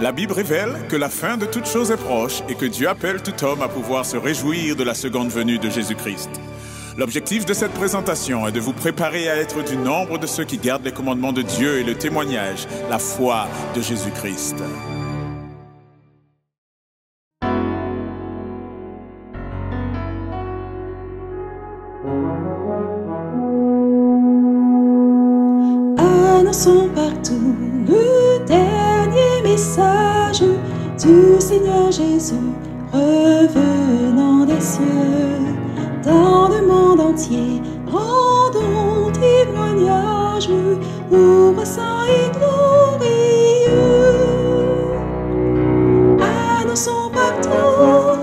La Bible révèle que la fin de toute chose est proche et que Dieu appelle tout homme à pouvoir se réjouir de la seconde venue de Jésus-Christ. L'objectif de cette présentation est de vous préparer à être du nombre de ceux qui gardent les commandements de Dieu et le témoignage, la foi de Jésus-Christ. Annonçons partout le dernier message du Seigneur Jésus revenant des cieux. Dans le monde entier, rendons témoignage au roi saint et glorieux. Annonçons partout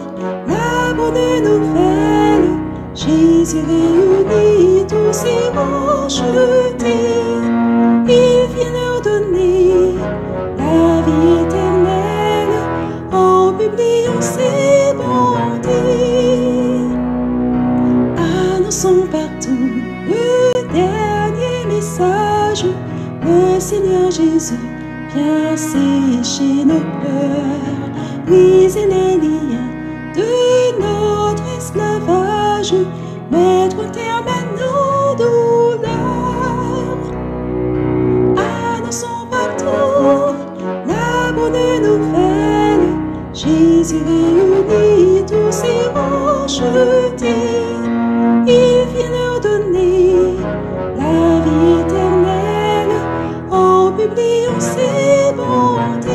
la bonne nouvelle. Jésus réunit tous ses rachetés. Il vient leur donner la vie éternelle en publiant ses bontés. Annonçons partout le dernier message. Le Seigneur Jésus vient sécher nos pleurs, briser les liens de notre esclavage, mettre un terme à nos douleurs. Annonçons partout la bonne nouvelle. Jésus réunit tous ses rachetés. Il vient leur donner la vie éternelle en publiant ses bontés.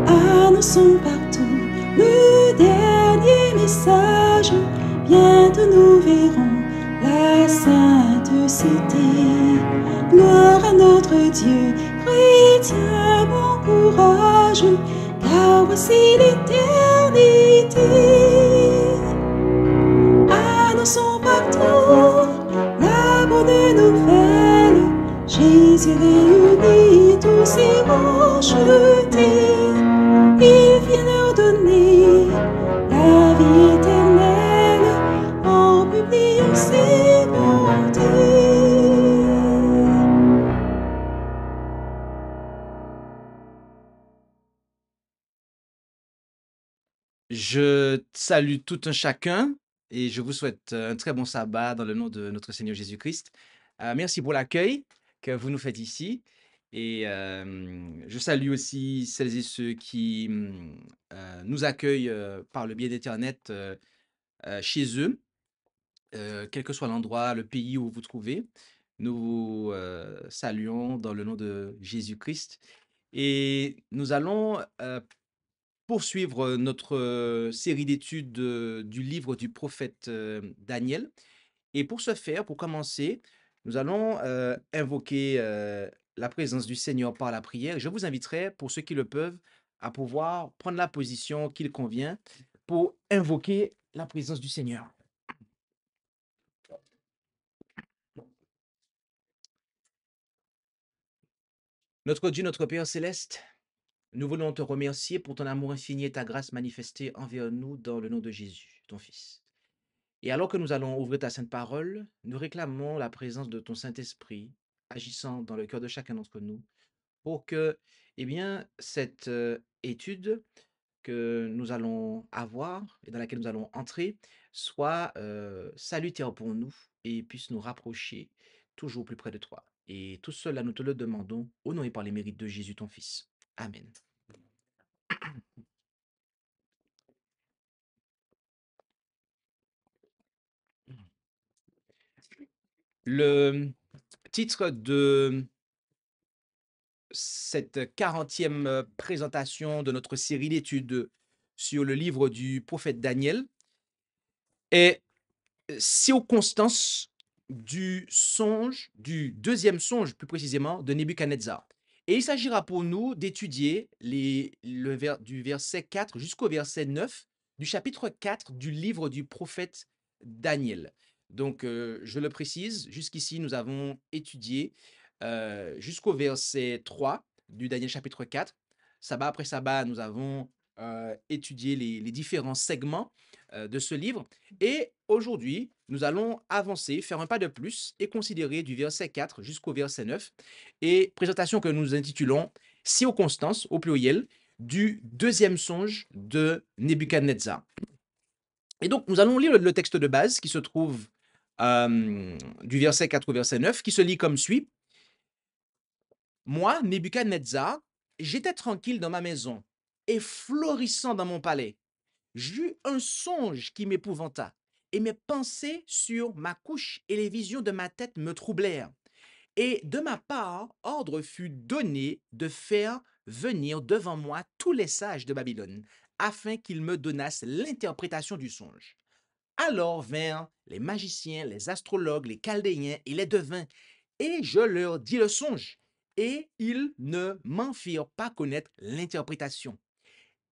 Annonçons partout le dernier message. Bientôt nous verrons la sainte cité. Gloire à notre Dieu, chrétien, bon courage, car voici l'éternité. Annonçons partout la bonne nouvelle. Jésus réunit tous ses rachetés. Il vient leur donner la vie éternelle en publiant ses bontés. Je salue tout un chacun et je vous souhaite un très bon sabbat dans le nom de notre Seigneur Jésus-Christ. Merci pour l'accueil que vous nous faites ici et je salue aussi celles et ceux qui nous accueillent par le biais d'Internet chez eux, quel que soit l'endroit, le pays où vous vous trouvez. Nous vous saluons dans le nom de Jésus-Christ et nous allons poursuivre notre série d'études du livre du prophète Daniel. Et pour ce faire, pour commencer, nous allons invoquer la présence du Seigneur par la prière. Je vous inviterai, pour ceux qui le peuvent, à pouvoir prendre la position qu'il convient pour invoquer la présence du Seigneur. Notre Dieu, notre Père céleste, nous voulons te remercier pour ton amour infini et ta grâce manifestée envers nous dans le nom de Jésus, ton Fils. Et alors que nous allons ouvrir ta sainte parole, nous réclamons la présence de ton Saint-Esprit agissant dans le cœur de chacun d'entre nous pour que, eh bien, cette étude que nous allons avoir et dans laquelle nous allons entrer soit salutaire pour nous et puisse nous rapprocher toujours plus près de toi. Et tout cela, nous te le demandons au nom et par les mérites de Jésus, ton Fils. Amen. Le titre de cette 40e présentation de notre série d'études sur le livre du prophète Daniel est circonstance du songe, du deuxième songe plus précisément, de Nebuchadnezzar. Et il s'agira pour nous d'étudier du verset 4 jusqu'au verset 9 du chapitre 4 du livre du prophète Daniel. Donc, je le précise, jusqu'ici, nous avons étudié jusqu'au verset 3 du Daniel chapitre 4. Sabbat après sabbat, nous avons étudié les différents segments de ce livre. Et aujourd'hui, nous allons avancer, faire un pas de plus et considérer du verset 4 jusqu'au verset 9 et présentation que nous intitulons Circonstances au pluriel du deuxième songe de Nebuchadnezzar. Et donc, nous allons lire le texte de base qui se trouve du verset 4 au verset 9, qui se lit comme suit. Moi, Nebuchadnezzar, j'étais tranquille dans ma maison et florissant dans mon palais. J'eus un songe qui m'épouvanta, et mes pensées sur ma couche et les visions de ma tête me troublèrent. Et de ma part, ordre fut donné de faire venir devant moi tous les sages de Babylone, afin qu'ils me donnassent l'interprétation du songe. Alors vinrent les magiciens, les astrologues, les chaldéens et les devins, et je leur dis le songe, et ils ne m'en firent pas connaître l'interprétation.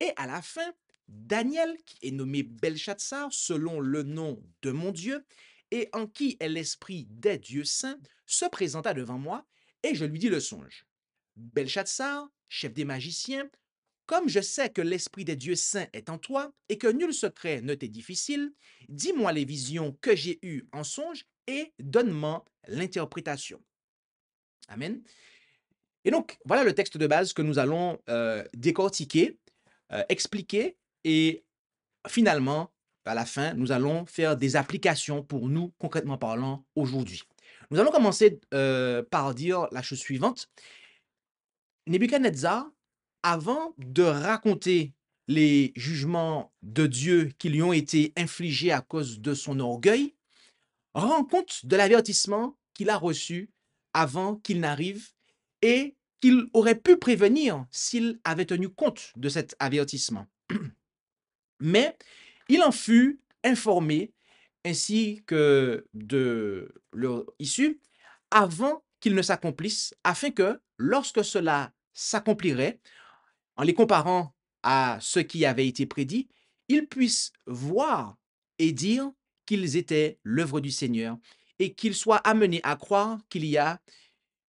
Et à la fin, Daniel, qui est nommé Belchatsar selon le nom de mon Dieu, et en qui est l'esprit des dieux saints, se présenta devant moi, et je lui dis le songe. Belchatsar, chef des magiciens, comme je sais que l'esprit des dieux saints est en toi, et que nul secret ne t'est difficile, dis-moi les visions que j'ai eues en songe, et donne-moi l'interprétation. Amen. Et donc, voilà le texte de base que nous allons décortiquer, expliquer, et finalement, à la fin, nous allons faire des applications pour nous, concrètement parlant, aujourd'hui. Nous allons commencer par dire la chose suivante. Nebuchadnezzar, avant de raconter les jugements de Dieu qui lui ont été infligés à cause de son orgueil, rend compte de l'avertissement qu'il a reçu avant qu'il n'arrive et qu'il aurait pu prévenir s'il avait tenu compte de cet avertissement. Mais il en fut informé ainsi que de leur issue avant qu'il ne s'accomplisse, afin que lorsque cela s'accomplirait, en les comparant à ce qui avait été prédit, ils puissent voir et dire qu'ils étaient l'œuvre du Seigneur et qu'ils soient amenés à croire qu'il y a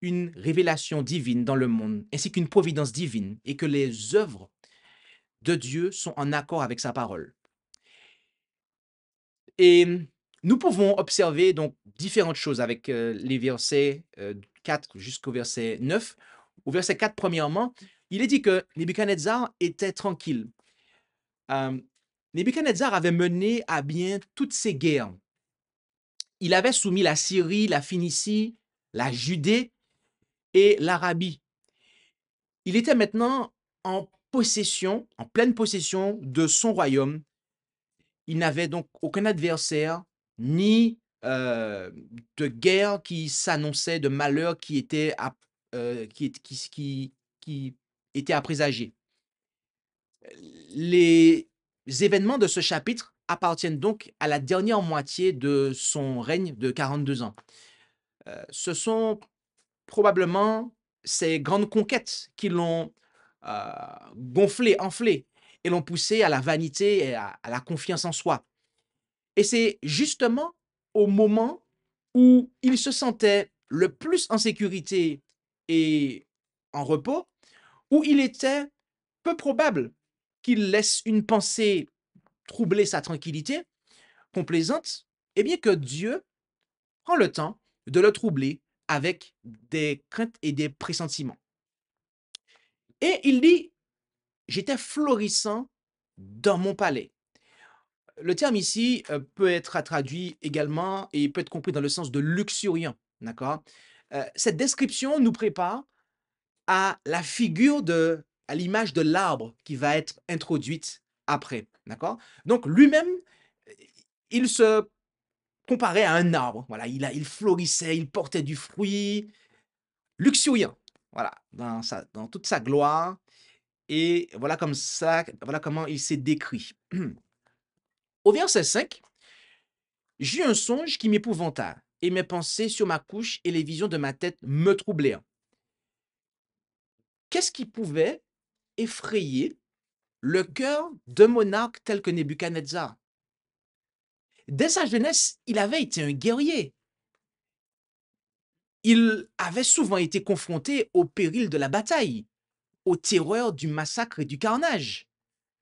une révélation divine dans le monde, ainsi qu'une providence divine, et que les œuvres de Dieu sont en accord avec sa parole. Et nous pouvons observer donc différentes choses avec les versets 4 jusqu'au verset 9. Au verset 4, premièrement, il est dit que Nebuchadnezzar était tranquille. Nebuchadnezzar avait mené à bien toutes ses guerres. Il avait soumis la Syrie, la Phénicie, la Judée et l'Arabie. Il était maintenant en possession, en pleine possession de son royaume. Il n'avait donc aucun adversaire, ni de guerre qui s'annonçait, de malheur qui était à présager. Les événements de ce chapitre appartiennent donc à la dernière moitié de son règne de 42 ans. Ce sont probablement ces grandes conquêtes qui l'ont gonflé, enflé, et l'ont poussé à la vanité et à la confiance en soi. Et c'est justement au moment où il se sentait le plus en sécurité et en repos, où il était peu probable qu'il laisse une pensée troubler sa tranquillité complaisante, et bien que Dieu prend le temps de le troubler avec des craintes et des pressentiments. Et il dit, j'étais florissant dans mon palais. Le terme ici peut être traduit également et peut être compris dans le sens de luxuriant. D'accord? Cette description nous prépare à la figure à l'image de l'arbre qui va être introduite après. D'accord? Donc lui-même, il se comparait à un arbre. Voilà, il florissait, il portait du fruit, luxuriant. Voilà, dans toute sa gloire. Et voilà comme ça, voilà comment il s'est décrit. Au verset 5, j'eus un songe qui m'épouvanta, et mes pensées sur ma couche et les visions de ma tête me troublèrent. Qu'est-ce qui pouvait effrayer le cœur d'un monarque tel que Nebuchadnezzar? Dès sa jeunesse, il avait été un guerrier. Il avait souvent été confronté au péril de la bataille, aux terreurs du massacre et du carnage.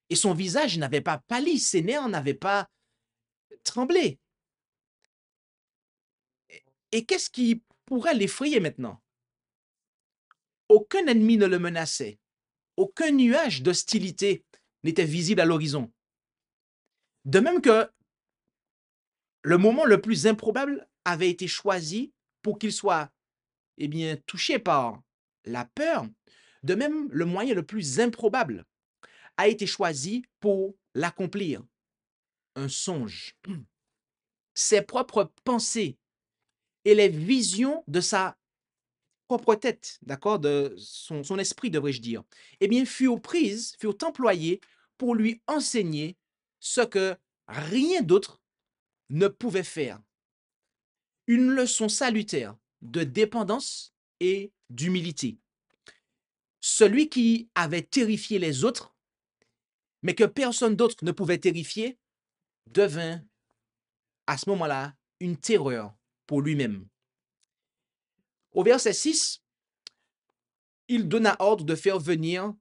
Et son visage n'avait pas pâli, ses nerfs n'avaient pas tremblé. Et qu'est-ce qui pourrait l'effrayer maintenant? Aucun ennemi ne le menaçait. Aucun nuage d'hostilité n'était visible à l'horizon. De même que le moment le plus improbable avait été choisi pour qu'il soit touché par la peur, de même le moyen le plus improbable a été choisi pour l'accomplir, un songe. Ses propres pensées et les visions de sa propre tête, d'accord, de son esprit, devrais-je dire, furent employées pour lui enseigner ce que rien d'autre ne pouvait faire. Une leçon salutaire de dépendance et d'humilité. Celui qui avait terrifié les autres, mais que personne d'autre ne pouvait terrifier, devint à ce moment-là une terreur pour lui-même. Au verset 6, il donna ordre de faire venir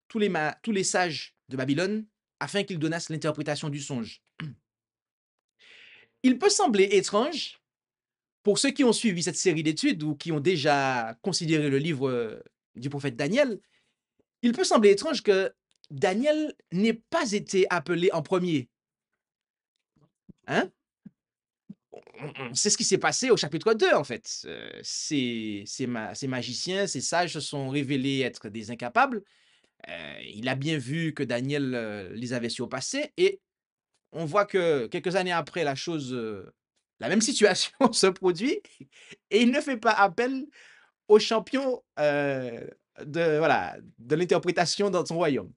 tous les sages de Babylone afin qu'ils donnassent l'interprétation du songe. Il peut sembler étrange pour ceux qui ont suivi cette série d'études ou qui ont déjà considéré le livre du prophète Daniel, il peut sembler étrange que Daniel n'ait pas été appelé en premier. Hein? C'est ce qui s'est passé au chapitre 2, en fait. Ces magiciens, ces sages se sont révélés être des incapables. Il a bien vu que Daniel les avait surpassés et on voit que quelques années après, la même situation se produit et il ne fait pas appel au champion de l'interprétation dans son royaume.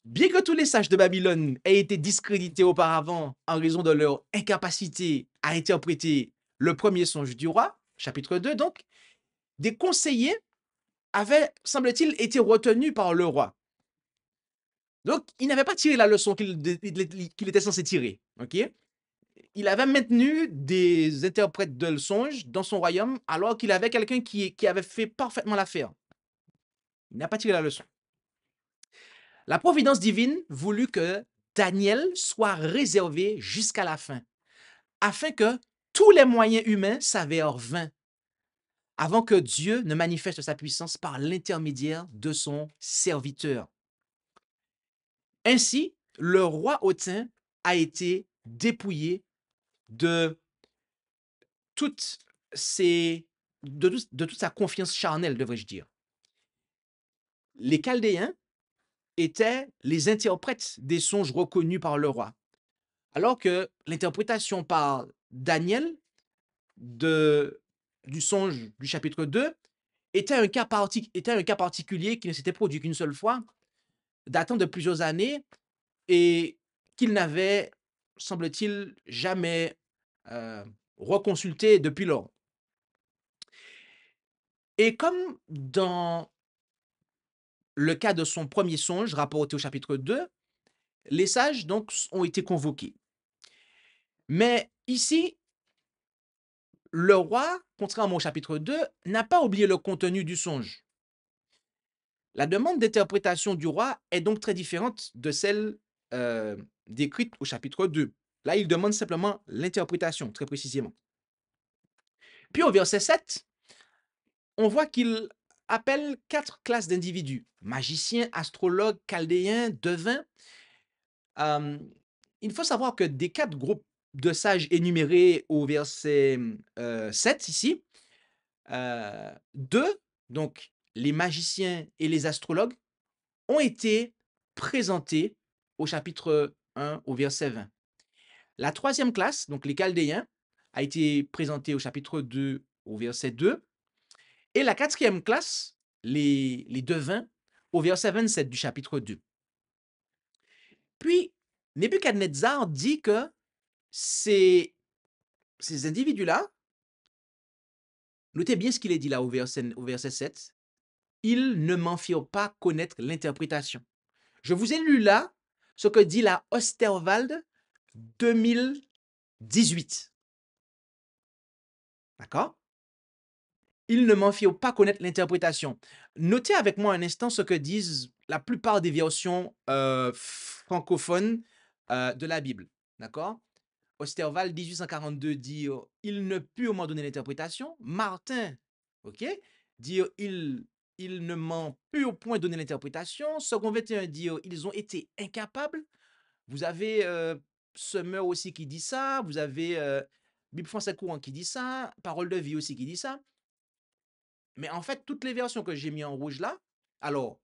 Bien que tous les sages de Babylone aient été discrédités auparavant en raison de leur incapacité à interpréter le premier songe du roi, chapitre 2 donc, des conseillers avaient, semble-t-il, été retenus par le roi. Donc, il n'avait pas tiré la leçon qu'il était censé tirer. Okay? Il avait maintenu des interprètes de songe dans son royaume alors qu'il avait quelqu'un qui avait fait parfaitement l'affaire. Il n'a pas tiré la leçon. La providence divine voulut que Daniel soit réservé jusqu'à la fin, afin que tous les moyens humains s'avèrent vains, avant que Dieu ne manifeste sa puissance par l'intermédiaire de son serviteur. Ainsi, le roi hautain a été dépouillé de toute sa confiance charnelle, devrais-je dire. Les Chaldéens étaient les interprètes des songes reconnus par le roi, alors que l'interprétation par Daniel du songe du chapitre 2 était un cas particulier qui ne s'était produit qu'une seule fois, datant de plusieurs années, et qu'il n'avait, semble-t-il, jamais reconsulté depuis lors. Et comme dans le cas de son premier songe rapporté au chapitre 2, les sages donc ont été convoqués. Mais ici, le roi, contrairement au chapitre 2, n'a pas oublié le contenu du songe. La demande d'interprétation du roi est donc très différente de celle décrite au chapitre 2. Là, il demande simplement l'interprétation, très précisément. Puis au verset 7, on voit qu'il appelle 4 classes d'individus: magiciens, astrologues, chaldéens, devins. Il faut savoir que des 4 groupes de sages énumérés au verset 7 ici, 2, donc les magiciens et les astrologues, ont été présentés au chapitre 1 au verset 20. La 3e classe, donc les chaldéens, a été présentée au chapitre 2 au verset 2. Et la 4e classe, les devins, au verset 27 du chapitre 2. Puis, Nebuchadnezzar dit que ces individus-là, notez bien ce qu'il est dit là au verset 7, ils ne m'en firent pas connaître l'interprétation. Je vous ai lu là ce que dit la Osterwald 2018. D'accord? Ils ne m'en firent pas connaître l'interprétation. Notez avec moi un instant ce que disent la plupart des versions francophones de la Bible. D'accord? Osterval 1842 dit il ne put au moins donner l'interprétation. Martin, ok, dit il ne m'en put au point donner l'interprétation. Second 21 dit ils ont été incapables. Vous avez Summer aussi qui dit ça. Vous avez Bible français courant qui dit ça. Parole de vie aussi qui dit ça. Mais en fait, toutes les versions que j'ai mis en rouge là, alors,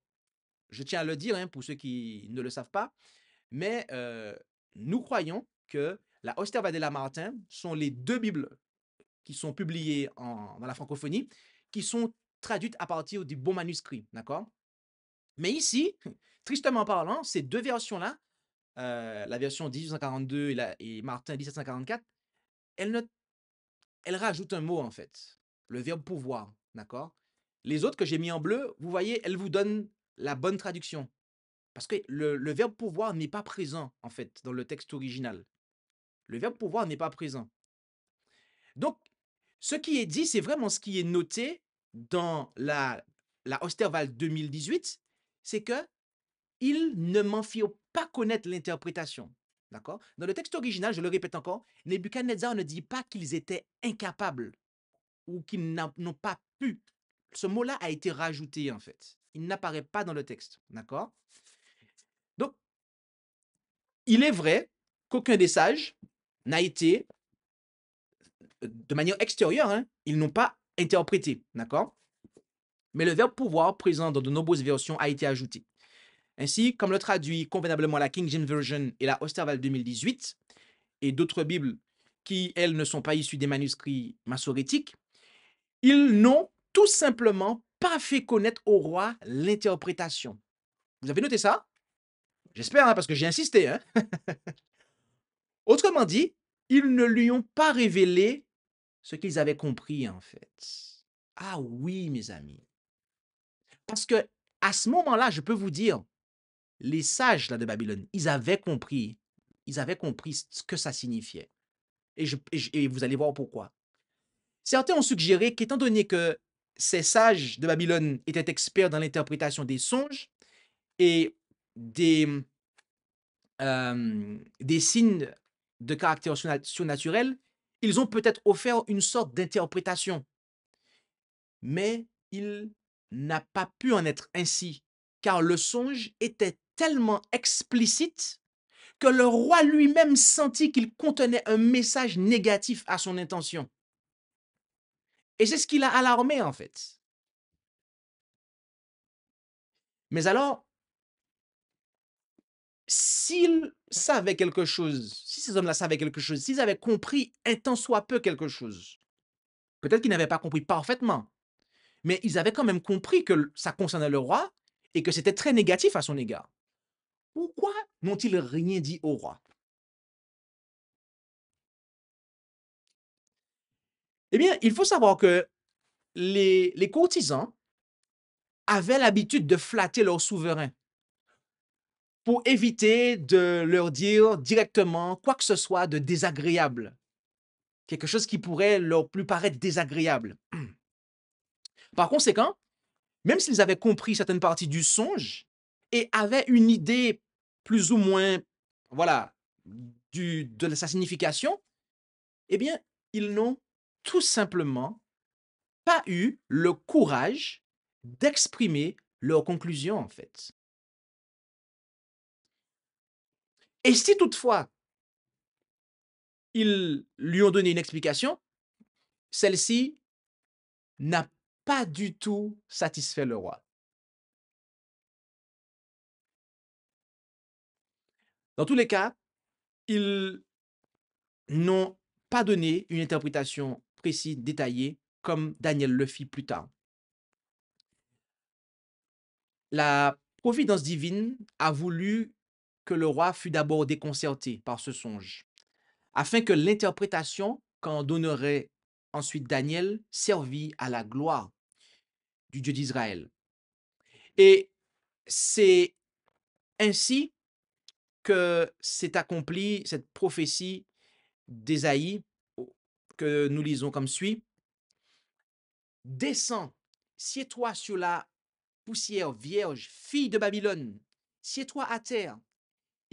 je tiens à le dire pour ceux qui ne le savent pas, mais nous croyons que la Osterwald et la Martin sont les deux Bibles qui sont publiées dans la francophonie, qui sont traduites à partir du bon manuscrit, d'accord? Mais ici, tristement parlant, ces deux versions-là, la version 1842 et Martin 1744, elles rajoutent un mot en fait, le verbe pouvoir, d'accord? Les autres que j'ai mis en bleu, vous voyez, elles vous donnent la bonne traduction. Parce que le verbe pouvoir n'est pas présent, en fait, dans le texte original. Le verbe pouvoir n'est pas présent. Donc, ce qui est dit, c'est vraiment ce qui est noté dans la Osterwald 2018, c'est que ils ne m'en firent pas connaître l'interprétation. D'accord? Dans le texte original, je le répète encore, Nebuchadnezzar ne dit pas qu'ils étaient incapables ou qu'ils n'ont pas pu. Ce mot-là a été rajouté, en fait. Il n'apparaît pas dans le texte. D'accord? Donc, il est vrai qu'aucun des sages n'a été, de manière extérieure, ils n'ont pas interprété, d'accord? Mais le verbe pouvoir, présent dans de nombreuses versions, a été ajouté. Ainsi, comme le traduit convenablement la King James Version et la Osterwald 2018, et d'autres Bibles qui, elles, ne sont pas issues des manuscrits massorétiques, ils n'ont tout simplement pas fait connaître au roi l'interprétation. Vous avez noté ça? J'espère, parce que j'ai insisté. Autrement dit, ils ne lui ont pas révélé ce qu'ils avaient compris, en fait. Ah oui, mes amis. Parce que à ce moment-là, je peux vous dire, les sages là, de Babylone, ils avaient compris ce que ça signifiait. Et vous allez voir pourquoi. Certains ont suggéré qu'étant donné que ces sages de Babylone étaient experts dans l'interprétation des songes et des signes de caractère surnaturel, ils ont peut-être offert une sorte d'interprétation. Mais il n'a pas pu en être ainsi, car le songe était tellement explicite que le roi lui-même sentit qu'il contenait un message négatif à son intention. Et c'est ce qui l'a alarmé, en fait. Mais alors, s'ils savaient quelque chose, si ces hommes-là savaient quelque chose, s'ils avaient compris un tant soit peu quelque chose, peut-être qu'ils n'avaient pas compris parfaitement, mais ils avaient quand même compris que ça concernait le roi et que c'était très négatif à son égard. Pourquoi n'ont-ils rien dit au roi? Eh bien, il faut savoir que les courtisans avaient l'habitude de flatter leur souverain pour éviter de leur dire directement quoi que ce soit de désagréable, quelque chose qui pourrait leur plus paraître désagréable. Par conséquent, même s'ils avaient compris certaines parties du songe et avaient une idée plus ou moins, voilà, de sa signification, eh bien, ils n'ont tout simplement pas eu le courage d'exprimer leurs conclusions, en fait. Et si toutefois ils lui ont donné une explication, celle-ci n'a pas du tout satisfait le roi. Dans tous les cas, ils n'ont pas donné une interprétation précise, détaillée, comme Daniel le fit plus tard. La providence divine a voulu que le roi fût d'abord déconcerté par ce songe, afin que l'interprétation qu'en donnerait ensuite Daniel servit à la gloire du Dieu d'Israël. Et c'est ainsi que s'est accomplie cette prophétie d'Ésaïe que nous lisons comme suit. Descends, sieds-toi sur la poussière vierge, fille de Babylone, sieds-toi à terre.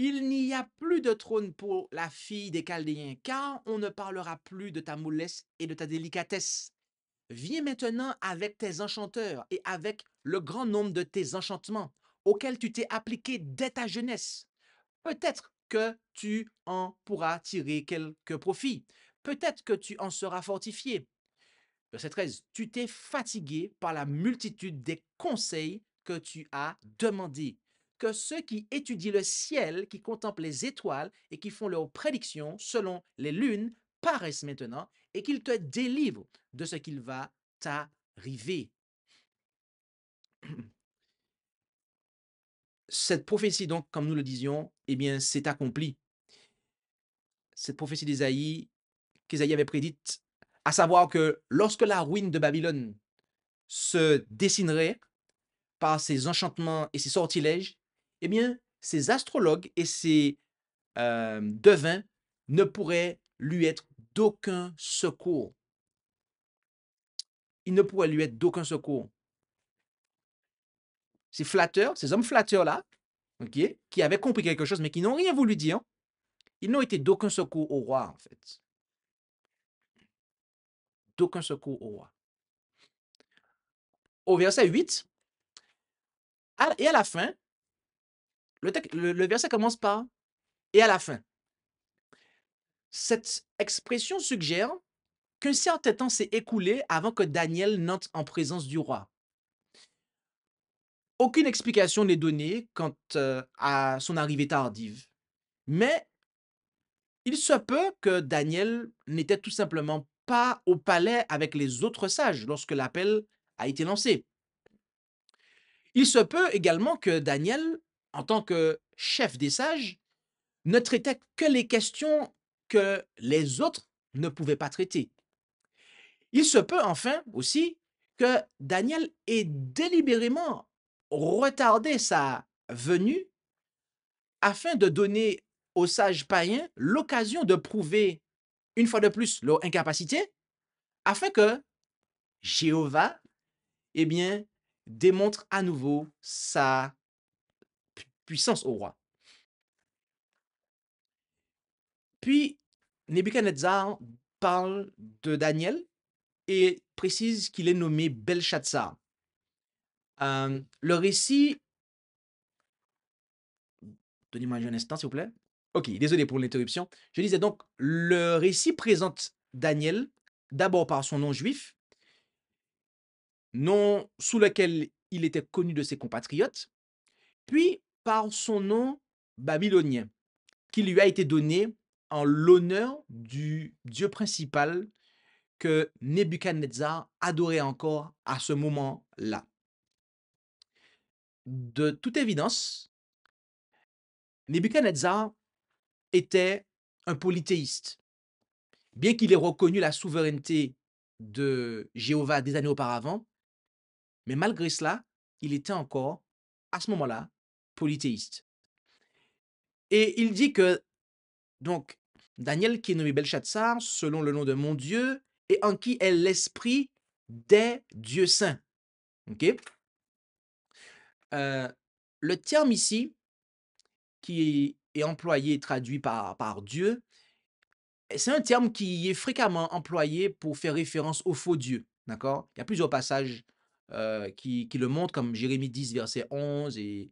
Il n'y a plus de trône pour la fille des Chaldéens, car on ne parlera plus de ta mollesse et de ta délicatesse. Viens maintenant avec tes enchanteurs et avec le grand nombre de tes enchantements, auxquels tu t'es appliqué dès ta jeunesse. Peut-être que tu en pourras tirer quelque profit. Peut-être que tu en seras fortifié. Verset 13. Tu t'es fatigué par la multitude des conseils que tu as demandés. Que ceux qui étudient le ciel, qui contemplent les étoiles et qui font leurs prédictions selon les lunes paraissent maintenant et qu'ils te délivrent de ce qu'il va t'arriver. Cette prophétie, donc, comme nous le disions, eh bien, s'est accomplie. Cette prophétie qu'Ésaïe avait prédite, à savoir que lorsque la ruine de Babylone se dessinerait par ses enchantements et ses sortilèges, eh bien, ces astrologues et ces devins ne pourraient lui être d'aucun secours. Ils ne pourraient lui être d'aucun secours. Ces flatteurs, ces hommes flatteurs-là, ok, qui avaient compris quelque chose, mais qui n'ont rien voulu dire, ils n'ont été d'aucun secours au roi, en fait. D'aucun secours au roi. Au verset 8, et à la fin, le verset commence par « et à la fin ». Cette expression suggère qu'un certain temps s'est écoulé avant que Daniel n'entre en présence du roi. Aucune explication n'est donnée quant à son arrivée tardive, mais il se peut que Daniel n'était tout simplement pas au palais avec les autres sages lorsque l'appel a été lancé. Il se peut également que Daniel, en tant que chef des sages, ne traitait que les questions que les autres ne pouvaient pas traiter. Il se peut enfin aussi que Daniel ait délibérément retardé sa venue afin de donner aux sages païens l'occasion de prouver une fois de plus leur incapacité, afin que Jéhovah, eh bien, démontre à nouveau sa puissance au roi. Puis, Nebuchadnezzar parle de Daniel et précise qu'il est nommé Belshazzar. Le récit... Donnez-moi un instant, s'il vous plaît. Ok, désolé pour l'interruption. Je disais donc, le récit présente Daniel d'abord par son nom juif, nom sous lequel il était connu de ses compatriotes, puis par son nom babylonien, qui lui a été donné en l'honneur du dieu principal que Nebuchadnezzar adorait encore à ce moment-là. De toute évidence, Nebuchadnezzar était un polythéiste. Bien qu'il ait reconnu la souveraineté de Jéhovah des années auparavant, mais malgré cela, il était encore, à ce moment-là, polythéiste. Et il dit que, donc, Daniel, qui est nommé Belshazzar, selon le nom de mon Dieu, et en qui est l'esprit des dieux saints. Ok? Le terme ici, qui est employé et traduit par Dieu, c'est un terme qui est fréquemment employé pour faire référence aux faux dieux. D'accord? Il y a plusieurs passages qui le montrent, comme Jérémie 10, verset 11, et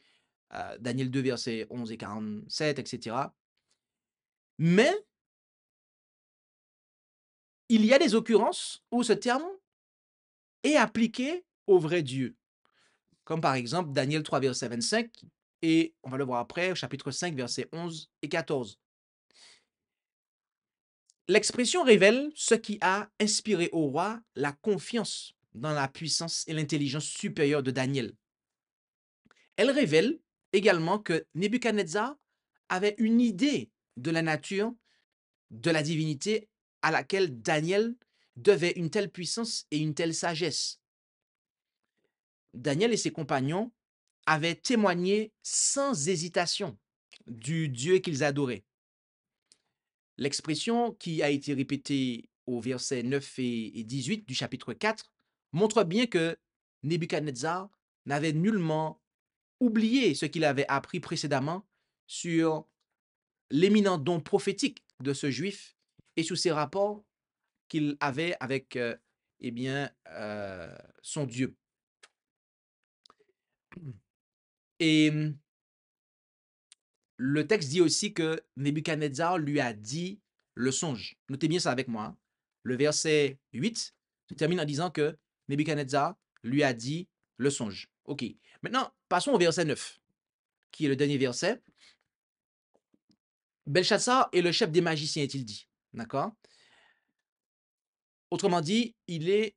Daniel 2, verset 11 et 47, etc. Mais il y a des occurrences où ce terme est appliqué au vrai Dieu. Comme par exemple Daniel 3, verset 25, et on va le voir après, au chapitre 5, verset 11 et 14. L'expression révèle ce qui a inspiré au roi la confiance dans la puissance et l'intelligence supérieure de Daniel. Elle révèle également que Nebuchadnezzar avait une idée de la nature, de la divinité à laquelle Daniel devait une telle puissance et une telle sagesse. Daniel et ses compagnons avaient témoigné sans hésitation du Dieu qu'ils adoraient. L'expression qui a été répétée au verset 9 et 18 du chapitre 4 montre bien que Nebuchadnezzar n'avait nullement oublié ce qu'il avait appris précédemment sur l'éminent don prophétique de ce juif et sur ses rapports qu'il avait avec son Dieu. Et le texte dit aussi que Nebuchadnezzar lui a dit le songe. Notez bien ça avec moi, hein. Le verset 8 se termine en disant que Nebuchadnezzar lui a dit le songe. OK. Maintenant, passons au verset 9, qui est le dernier verset. Belshazzar est le chef des magiciens, est-il dit. D'accord? Autrement dit, il est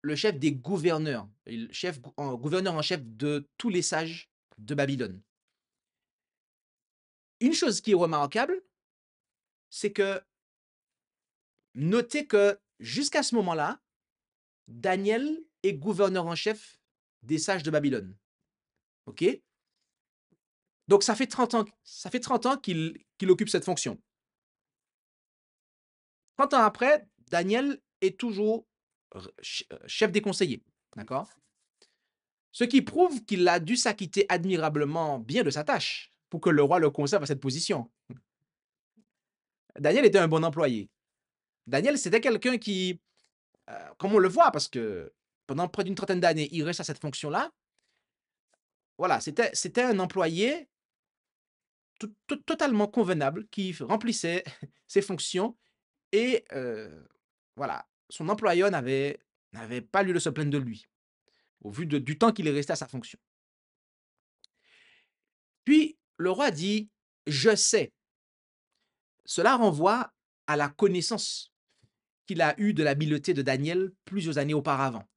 le chef des gouverneurs, gouverneur en chef de tous les sages de Babylone. Une chose qui est remarquable, c'est que notez que jusqu'à ce moment-là, Daniel est gouverneur en chef des sages de Babylone. OK? Donc ça fait 30 ans qu'il occupe cette fonction. 30 ans après, Daniel est toujours chef des conseillers. D'accord? Ce qui prouve qu'il a dû s'acquitter admirablement bien de sa tâche pour que le roi le conserve à cette position. Daniel était un bon employé. Daniel, c'était quelqu'un qui, comme on le voit, parce que pendant près d'une trentaine d'années, il reste à cette fonction-là. Voilà, c'était un employé totalement convenable qui remplissait ses fonctions et voilà, son employeur n'avait pas lieu de se plaindre de lui, au vu du temps qu'il est resté à sa fonction. Puis le roi dit, je sais. Cela renvoie à la connaissance qu'il a eue de l'habileté de Daniel plusieurs années auparavant.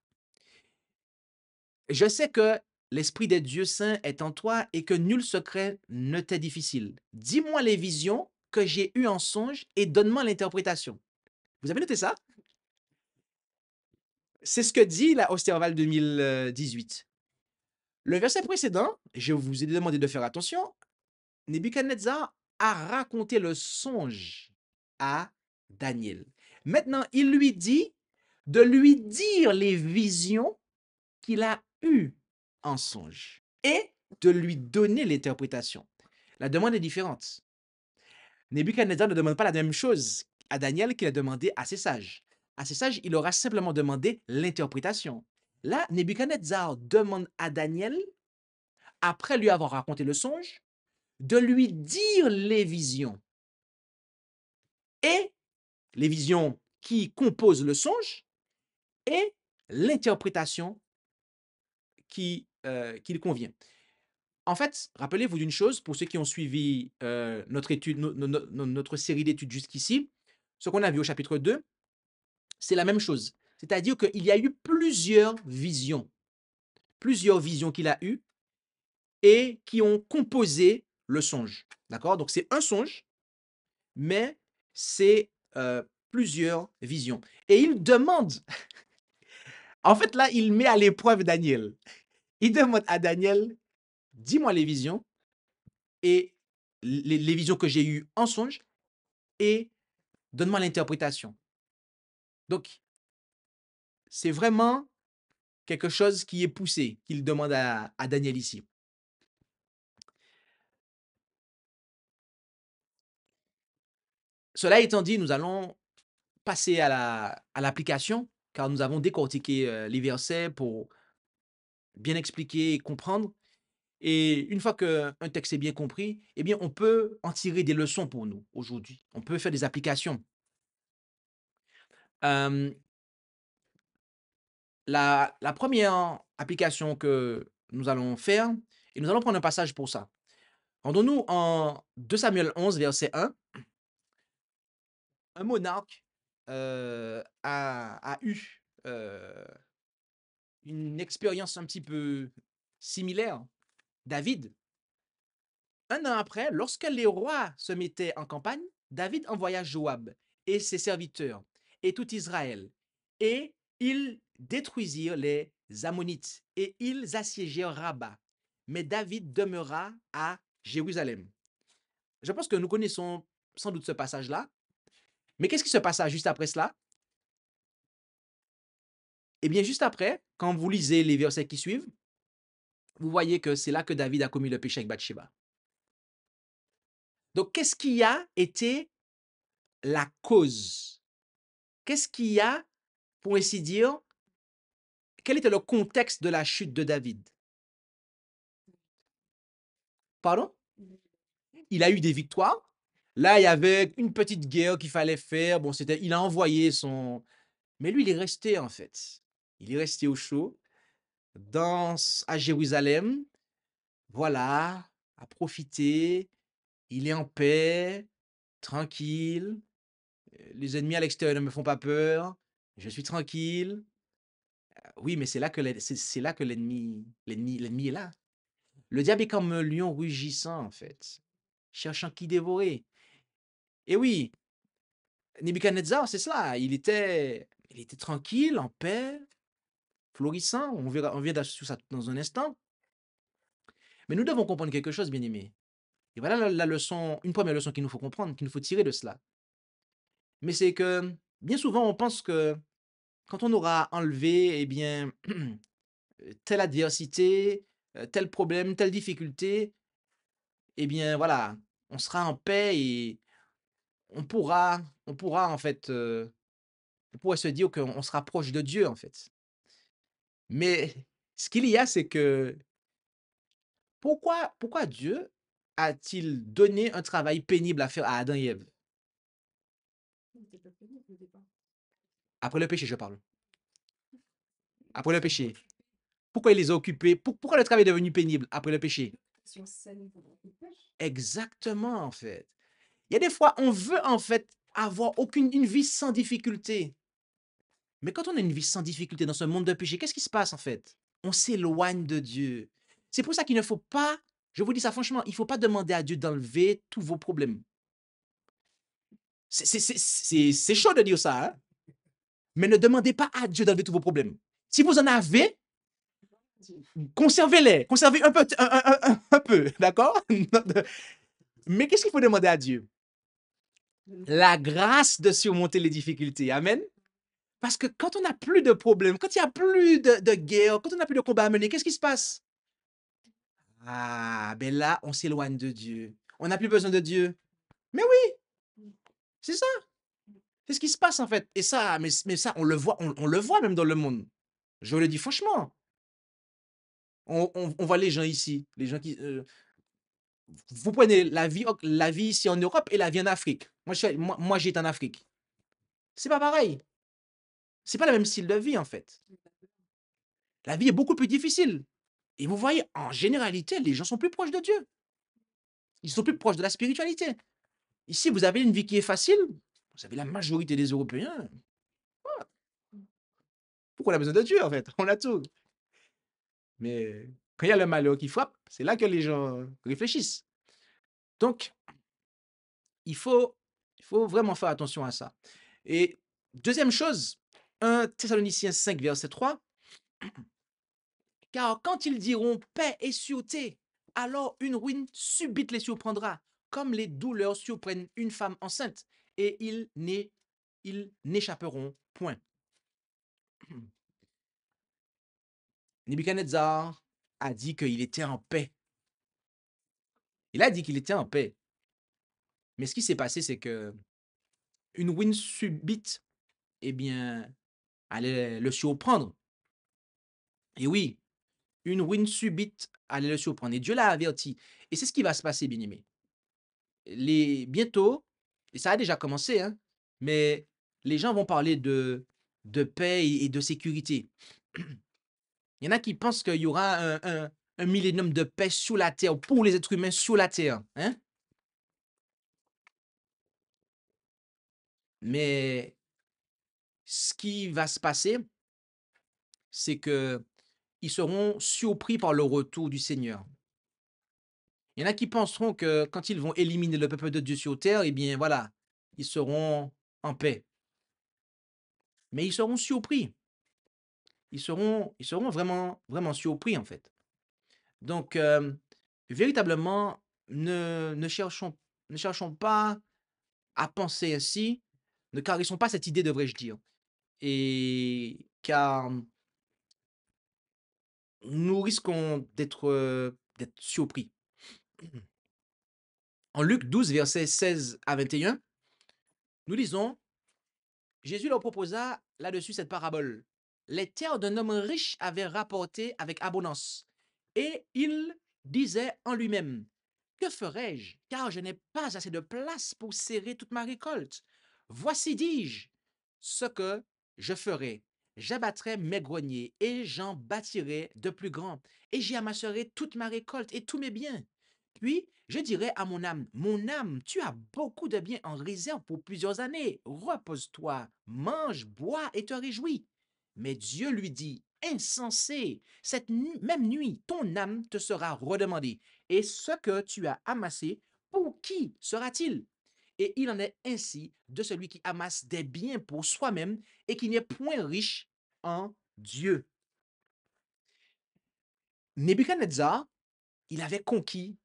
Je sais que l'Esprit des dieux saints est en toi et que nul secret ne t'est difficile. Dis-moi les visions que j'ai eues en songe et donne-moi l'interprétation. Vous avez noté ça? C'est ce que dit la Osterval 2018. Le verset précédent, je vous ai demandé de faire attention, Nebuchadnezzar a raconté le songe à Daniel. Maintenant, il lui dit de lui dire les visions qu'il a eues en songe et de lui donner l'interprétation. La demande est différente. Nebuchadnezzar ne demande pas la même chose à Daniel qu'il a demandé à ses sages. À ses sages, il aura simplement demandé l'interprétation. Là, Nebuchadnezzar demande à Daniel, après lui avoir raconté le songe, de lui dire les visions. Et les visions qui composent le songe et l'interprétation qu'il convient. En fait, rappelez-vous d'une chose, pour ceux qui ont suivi notre étude, notre série d'études jusqu'ici, ce qu'on a vu au chapitre 2, c'est la même chose. C'est-à-dire qu'il y a eu plusieurs visions qu'il a eues et qui ont composé le songe. D'accord? Donc c'est un songe, mais c'est plusieurs visions. Et il demande, en fait là, il met à l'épreuve Daniel. Il demande à Daniel, dis-moi les visions et les visions que j'ai eues en songe et donne-moi l'interprétation. Donc, c'est vraiment quelque chose qui est poussé, qu'il demande à Daniel ici. Cela étant dit, nous allons passer à l'application, car nous avons décortiqué les versets pour bien expliquer et comprendre. Et une fois qu'un texte est bien compris, eh bien, on peut en tirer des leçons pour nous aujourd'hui. On peut faire des applications. Euh, la première application que nous allons faire, et nous allons prendre un passage pour ça. Rendons-nous en 2 Samuel 11, verset 1. Un monarque a eu une expérience un petit peu similaire, David. Un an après, lorsque les rois se mettaient en campagne, David envoya Joab et ses serviteurs et tout Israël, et ils détruisirent les Ammonites et ils assiégèrent Rabat. Mais David demeura à Jérusalem. Je pense que nous connaissons sans doute ce passage-là. Mais qu'est-ce qui se passa juste après cela? Eh bien, juste après, quand vous lisez les versets qui suivent, vous voyez que c'est là que David a commis le péché avec Bathsheba. Donc, qu'est-ce qui a été la cause? Qu'est-ce qui a, pour ainsi dire, quel était le contexte de la chute de David? Pardon? Il a eu des victoires. Là, il y avait une petite guerre qu'il fallait faire. Bon, c'était, il a envoyé son. Mais lui, il est resté, en fait. Il est resté au chaud, à Jérusalem. Voilà, à profiter. Il est en paix, tranquille. Les ennemis à l'extérieur ne me font pas peur. Je suis tranquille. Oui, mais c'est là que l'ennemi est là. Le diable est comme un lion rugissant, en fait, cherchant qui dévorer. Et oui, Nebuchadnezzar, c'est cela. Il était tranquille, en paix, florissant. On vient sur ça dans un instant. Mais nous devons comprendre quelque chose, bien aimé. Et voilà la leçon, une première leçon qu'il nous faut comprendre, qu'il nous faut tirer de cela. Mais c'est que bien souvent, on pense que quand on aura enlevé, eh bien, telle adversité, tel problème, telle difficulté, eh bien, voilà, on sera en paix et on pourra en fait, on pourrait se dire qu'on se rapproche de Dieu, en fait. Mais ce qu'il y a, c'est que pourquoi Dieu a-t-il donné un travail pénible à faire à Adam et Ève? Après le péché, je parle. Après le péché. Pourquoi il les a occupés? Pourquoi le travail est devenu pénible après le péché? Exactement, en fait. Il y a des fois, on veut en fait avoir une vie sans difficulté. Mais quand on a une vie sans difficulté dans ce monde de péché, qu'est-ce qui se passe en fait? On s'éloigne de Dieu. C'est pour ça qu'il ne faut pas, je vous dis ça franchement, il ne faut pas demander à Dieu d'enlever tous vos problèmes. C'est chaud de dire ça, hein? Mais ne demandez pas à Dieu d'enlever tous vos problèmes. Si vous en avez, conservez-les, conservez un peu, un peu, d'accord? Mais qu'est-ce qu'il faut demander à Dieu? La grâce de surmonter les difficultés. Amen. Parce que quand on n'a plus de problèmes, quand il n'y a plus de guerre, quand on n'a plus de combat à mener, qu'est-ce qui se passe? Ah, ben là, on s'éloigne de Dieu. On n'a plus besoin de Dieu. Mais oui, c'est ça. C'est ce qui se passe en fait. Et ça, mais ça, on le voit même dans le monde. Je le dis franchement. On voit les gens ici, les gens qui. Vous prenez la vie ici en Europe et la vie en Afrique. Moi j'étais en Afrique. C'est pas pareil. C'est pas le même style de vie en fait. La vie est beaucoup plus difficile. Et vous voyez, en généralité, les gens sont plus proches de Dieu. Ils sont plus proches de la spiritualité. Ici, vous avez une vie qui est facile. Vous avez la majorité des Européens. Pourquoi on a besoin de Dieu, en fait? On a tout. Mais quand il y a le malheur qui frappe, c'est là que les gens réfléchissent. Donc, il faut, il faut vraiment faire attention à ça. Et deuxième chose, 1 Thessaloniciens 5, verset 3, car quand ils diront paix et sûreté, alors une ruine subite les surprendra, comme les douleurs surprennent une femme enceinte, et ils n'échapperont point. Nebuchadnezzar a dit qu'il était en paix. Il a dit qu'il était en paix. Mais ce qui s'est passé, c'est que une ruine subite, eh bien, allait le surprendre. Et oui, une ruine subite allait le surprendre. Et Dieu l'a averti. Et c'est ce qui va se passer, bien aimé. Bientôt, et ça a déjà commencé, hein, mais les gens vont parler de paix et de sécurité. Il y en a qui pensent qu'il y aura un millénium de paix sur la terre, pour les êtres humains sur la terre. Hein? Mais ce qui va se passer, c'est que ils seront surpris par le retour du Seigneur. Il y en a qui penseront que quand ils vont éliminer le peuple de Dieu sur terre, eh bien voilà, ils seront en paix. Mais ils seront surpris. Ils seront vraiment, vraiment surpris en fait. Donc, véritablement, ne cherchons pas à penser ainsi, ne caressons pas cette idée, devrais-je dire. Et car nous risquons d'être surpris. En Luc 12, versets 16 à 21, nous lisons, Jésus leur proposa là-dessus cette parabole. Les terres d'un homme riche avaient rapporté avec abondance. Et il disait en lui-même, que ferai-je, car je n'ai pas assez de place pour serrer toute ma récolte. Voici, dis-je, ce que je ferai. J'abattrai mes greniers et j'en bâtirai de plus grands, et j'y amasserai toute ma récolte et tous mes biens. Puis je dirai à mon âme, tu as beaucoup de biens en réserve pour plusieurs années. Repose-toi, mange, bois et te réjouis. Mais Dieu lui dit, insensé, cette même nuit, ton âme te sera redemandée. Et ce que tu as amassé, pour qui sera-t-il? Et il en est ainsi de celui qui amasse des biens pour soi-même et qui n'est point riche en Dieu. Nebuchadnezzar, il avait conquis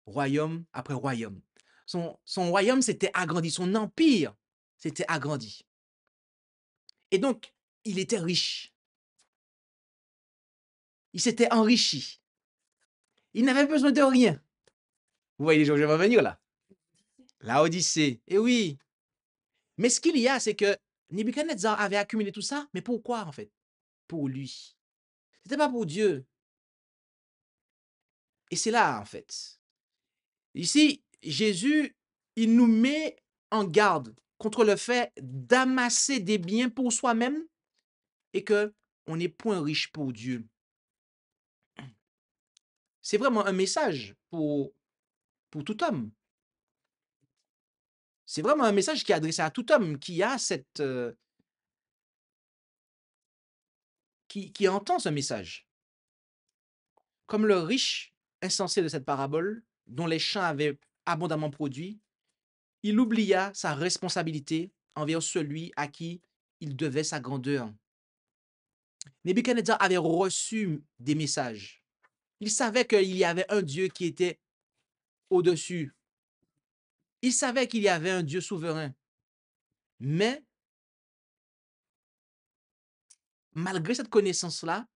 royaume après royaume. Son royaume s'était agrandi, son empire s'était agrandi. Et donc, il était riche. Il s'était enrichi. Il n'avait besoin de rien. Vous voyez les gens, je vais revenir là. La Odyssée. Eh oui. Mais ce qu'il y a, c'est que Nebuchadnezzar avait accumulé tout ça, mais pourquoi en fait? Pour lui. C'était pas pour Dieu. Et c'est là, en fait. Ici, Jésus, il nous met en garde contre le fait d'amasser des biens pour soi-même et que on n'est point riche pour Dieu. C'est vraiment un message pour tout homme. C'est vraiment un message qui est adressé à tout homme qui a cette qui entend ce message. Comme le riche insensé de cette parabole, dont les champs avaient abondamment produit, il oublia sa responsabilité envers celui à qui il devait sa grandeur. Nebuchadnezzar avait reçu des messages. Il savait qu'il y avait un Dieu qui était au-dessus. Il savait qu'il y avait un Dieu souverain. Mais, malgré cette connaissance-là,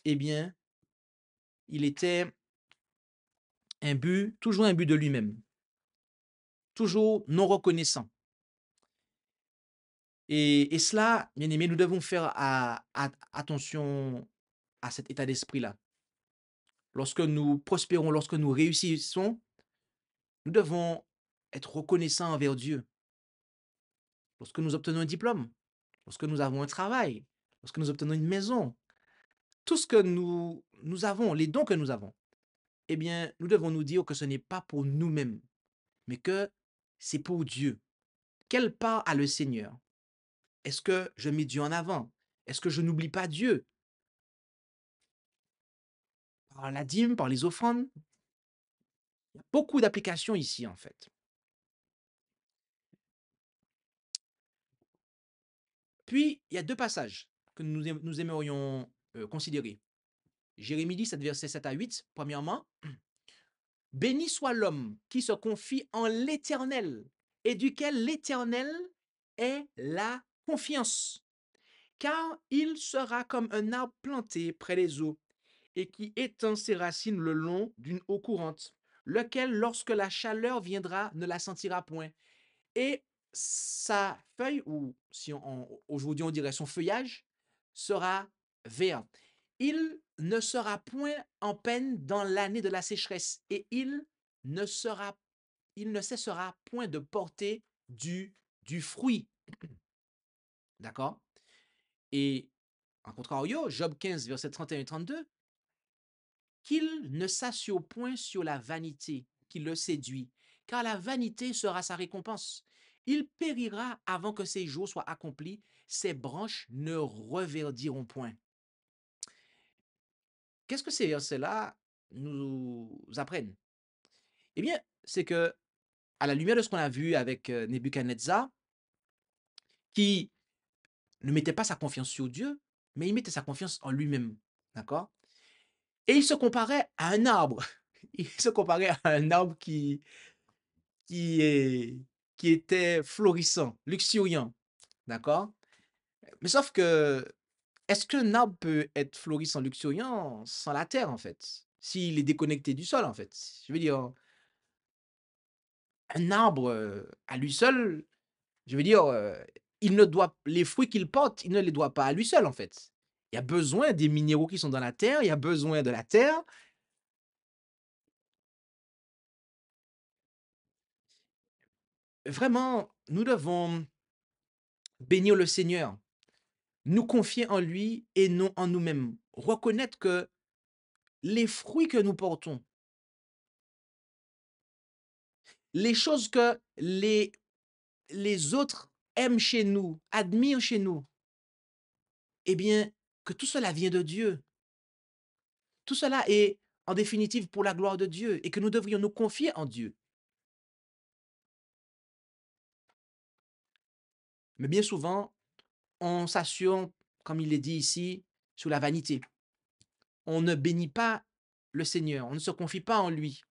eh bien, il était toujours un but de lui-même. Toujours non reconnaissant. Et cela, bien aimé, nous devons faire attention à cet état d'esprit-là. Lorsque nous prospérons, lorsque nous réussissons, nous devons être reconnaissants envers Dieu. Lorsque nous obtenons un diplôme, lorsque nous avons un travail, lorsque nous obtenons une maison, tout ce que nous avons, les dons que nous avons, eh bien, nous devons nous dire que ce n'est pas pour nous-mêmes, mais que c'est pour Dieu. Quelle part a le Seigneur? Est-ce que je mets Dieu en avant? Est-ce que je n'oublie pas Dieu? Par la dîme, par les offrandes? Il y a beaucoup d'applications ici, en fait. Puis, il y a deux passages que nous aimerions considérer. Jérémie 17, versets 7 à 8, premièrement. Béni soit l'homme qui se confie en l'Éternel et duquel l'Éternel est la confiance. Car il sera comme un arbre planté près des eaux et qui étend ses racines le long d'une eau courante, lequel, lorsque la chaleur viendra, ne la sentira point. Et sa feuille, ou si aujourd'hui on dirait son feuillage, sera vert. Il ne sera point en peine dans l'année de la sécheresse, et il ne cessera point de porter du fruit. D'accord? Et en contrario, Job 15, versets 31 et 32, qu'il ne s'assure point sur la vanité qui le séduit, car la vanité sera sa récompense. Il périra avant que ses jours soient accomplis, ses branches ne reverdiront point. Qu'est-ce que ces versets-là nous apprennent? Eh bien, c'est que, à la lumière de ce qu'on a vu avec Nebuchadnezzar, qui ne mettait pas sa confiance sur Dieu, mais il mettait sa confiance en lui-même. D'accord? Et il se comparait à un arbre. Il se comparait à un arbre qui, est, qui était florissant, luxuriant. D'accord? Mais sauf que, est-ce qu'un arbre peut être florissant, luxuriant sans la terre, en fait? s'il est déconnecté du sol, en fait. Je veux dire, un arbre, à lui seul, je veux dire, il ne doit les fruits qu'il porte, il ne les doit pas à lui seul, en fait. Il y a besoin des minéraux qui sont dans la terre, il y a besoin de la terre. Vraiment, nous devons bénir le Seigneur, nous confier en lui et non en nous-mêmes. Reconnaître que les fruits que nous portons, les choses que les autres aiment chez nous, admirent chez nous, eh bien, que tout cela vient de Dieu. Tout cela est en définitive pour la gloire de Dieu et que nous devrions nous confier en Dieu. Mais bien souvent, on s'assure, comme il est dit ici, sur la vanité. On ne bénit pas le Seigneur, on ne se confie pas en lui,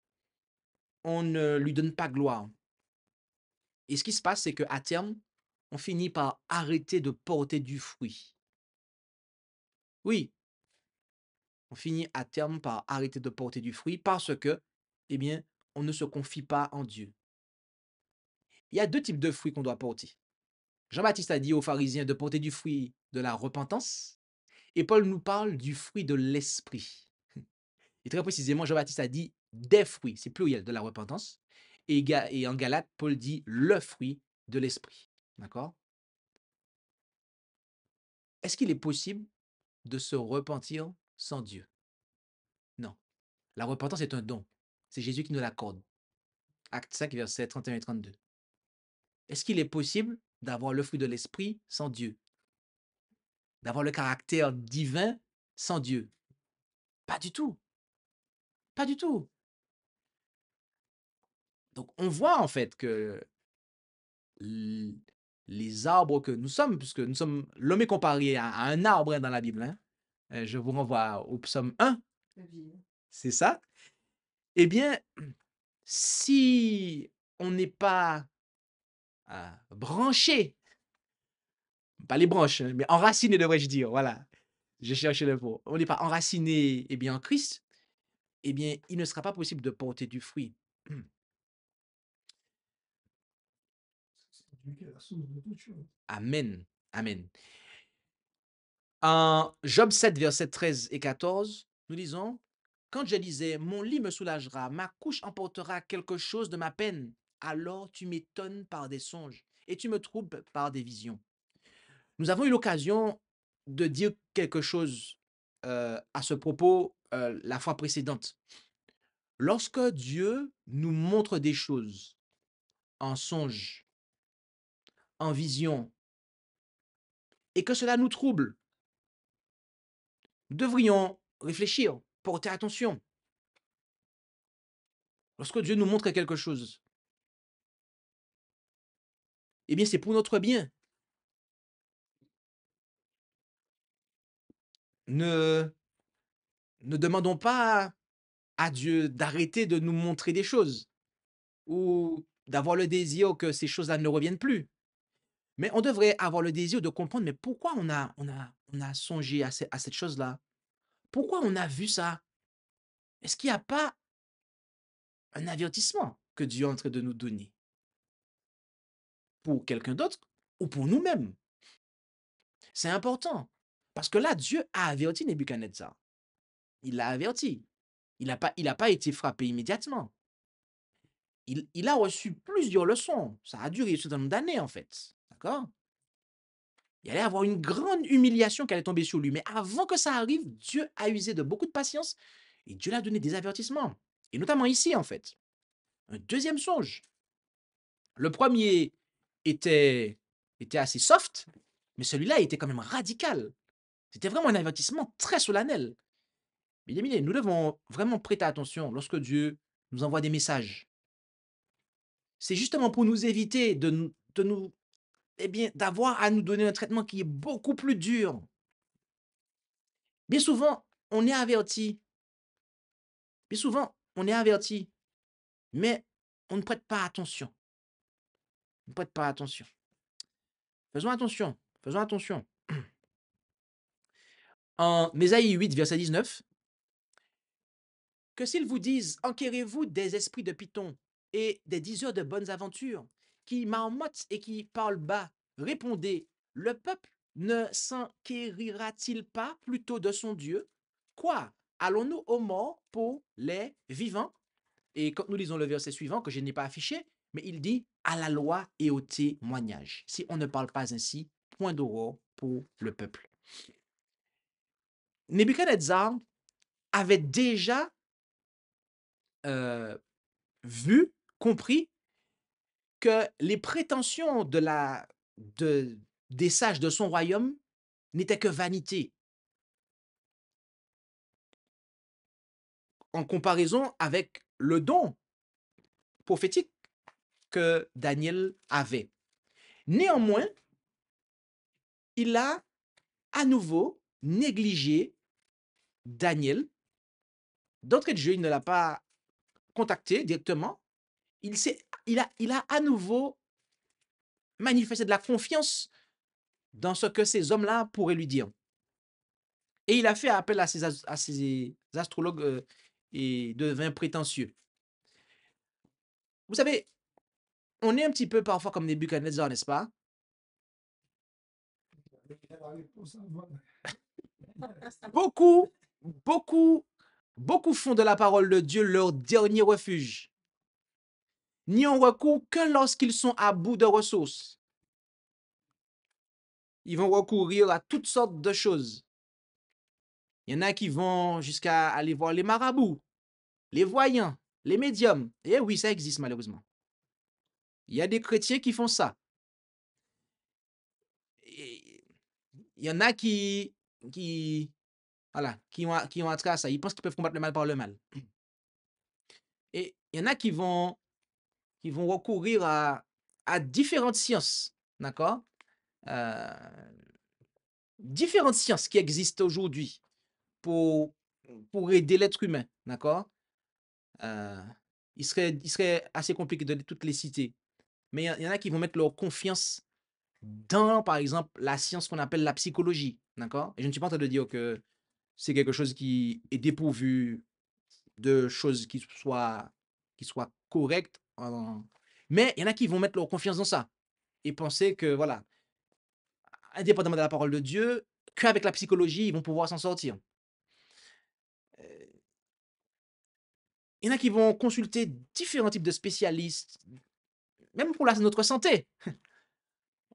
on ne lui donne pas gloire. Et ce qui se passe, c'est qu'à terme, on finit par arrêter de porter du fruit. Oui, on finit à terme par arrêter de porter du fruit parce que, eh bien, on ne se confie pas en Dieu. Il y a deux types de fruits qu'on doit porter. Jean-Baptiste a dit aux pharisiens de porter du fruit de la repentance et Paul nous parle du fruit de l'esprit. Et très précisément, Jean-Baptiste a dit des fruits, c'est pluriel, de la repentance. Et en Galate, Paul dit le fruit de l'esprit. D'accord? Est-ce qu'il est possible de se repentir sans Dieu? Non. La repentance est un don. C'est Jésus qui nous l'accorde. Acte 5, versets 31 et 32. Est-ce qu'il est possible d'avoir le fruit de l'esprit sans Dieu? D'avoir le caractère divin sans Dieu? Pas du tout. Pas du tout. Donc, on voit en fait que les arbres que nous sommes, puisque nous sommes, l'homme est comparé à un arbre dans la Bible, hein. Je vous renvoie au psaume 1, c'est ça. Eh bien, si on n'est pas branché, pas les branches, hein, mais enraciné, devrais-je dire, voilà, j'ai cherché le mot. On n'est pas enraciné, eh bien, en Christ, eh bien, il ne sera pas possible de porter du fruit. Amen. Amen. En Job 7, versets 13 et 14, nous lisons, quand je disais, mon lit me soulagera, ma couche emportera quelque chose de ma peine, alors tu m'étonnes par des songes et tu me troubles par des visions. Nous avons eu l'occasion de dire quelque chose à ce propos la fois précédente. Lorsque Dieu nous montre des choses en songe, en vision, et que cela nous trouble, nous devrions réfléchir, porter attention. Lorsque Dieu nous montre quelque chose, eh bien, c'est pour notre bien. Ne, ne demandons pas à Dieu d'arrêter de nous montrer des choses ou d'avoir le désir que ces choses-là ne reviennent plus. Mais on devrait avoir le désir de comprendre, mais pourquoi on a songé à cette chose-là? Pourquoi on a vu ça? Est-ce qu'il n'y a pas un avertissement que Dieu est en train de nous donner pour quelqu'un d'autre ou pour nous-mêmes? C'est important. Parce que là, Dieu a averti Nebuchadnezzar. Il l'a averti. Il a pas été frappé immédiatement. Il a reçu plusieurs leçons. Ça a duré un certain nombre d'années, en fait. D'accord? Il allait avoir une grande humiliation qui allait tomber sur lui. Mais avant que ça arrive, Dieu a usé de beaucoup de patience et Dieu lui a donné des avertissements. Et notamment ici, en fait. Un deuxième songe. Le premier était assez soft, mais celui-là était quand même radical. C'était vraiment un avertissement très solennel. Bien aimés, nous devons vraiment prêter attention lorsque Dieu nous envoie des messages. C'est justement pour nous éviter eh bien, d'avoir à nous donner un traitement qui est beaucoup plus dur. Bien souvent, on est averti. Bien souvent, on est averti, mais on ne prête pas attention. On ne prête pas attention. Faisons attention. Faisons attention. En Ésaïe 8, verset 19, que s'ils vous disent « Enquérez-vous des esprits de Python et des diseurs de bonnes aventures, qui marmottent et qui parlent bas, répondez, le peuple ne s'enquérira-t-il pas plutôt de son Dieu? Quoi? Allons-nous aux morts pour les vivants ?» Et quand nous lisons le verset suivant, que je n'ai pas affiché, mais il dit « à la loi et au témoignage. Si on ne parle pas ainsi, point d'aurore pour le peuple. » Nebuchadnezzar avait déjà vu, compris que les prétentions des sages de son royaume n'étaient que vanité, en comparaison avec le don prophétique que Daniel avait. Néanmoins, il a à nouveau négligé Daniel. D'entrée de jeu, il ne l'a pas contacté directement. Il a à nouveau manifesté de la confiance dans ce que ces hommes-là pourraient lui dire. Et il a fait appel à ces astrologues et devint prétentieux. Vous savez, on est un petit peu parfois comme Nebuchadnezzar, n'est-ce pas? Beaucoup, beaucoup, beaucoup font de la parole de Dieu leur dernier refuge. N'y ont recours que lorsqu'ils sont à bout de ressources. Ils vont recourir à toutes sortes de choses. Il y en a qui vont jusqu'à aller voir les marabouts, les voyants, les médiums. Et oui, ça existe malheureusement. Il y a des chrétiens qui font ça. Et il y en a voilà, qui ont attrait à ça. Ils pensent qu'ils peuvent combattre le mal par le mal. Et il y en a qui vont recourir à différentes sciences, d'accord? Différentes sciences qui existent aujourd'hui pour aider l'être humain, d'accord? Il serait assez compliqué de toutes les citer. Mais il y en a qui vont mettre leur confiance dans, par exemple, la science qu'on appelle la psychologie, d'accord? Et je ne suis pas en train de dire que c'est quelque chose qui est dépourvu de choses qui soient correctes. Mais il y en a qui vont mettre leur confiance dans ça et penser que, voilà, indépendamment de la parole de Dieu, qu'avec la psychologie, ils vont pouvoir s'en sortir. Il y en a qui vont consulter différents types de spécialistes, même pour notre santé.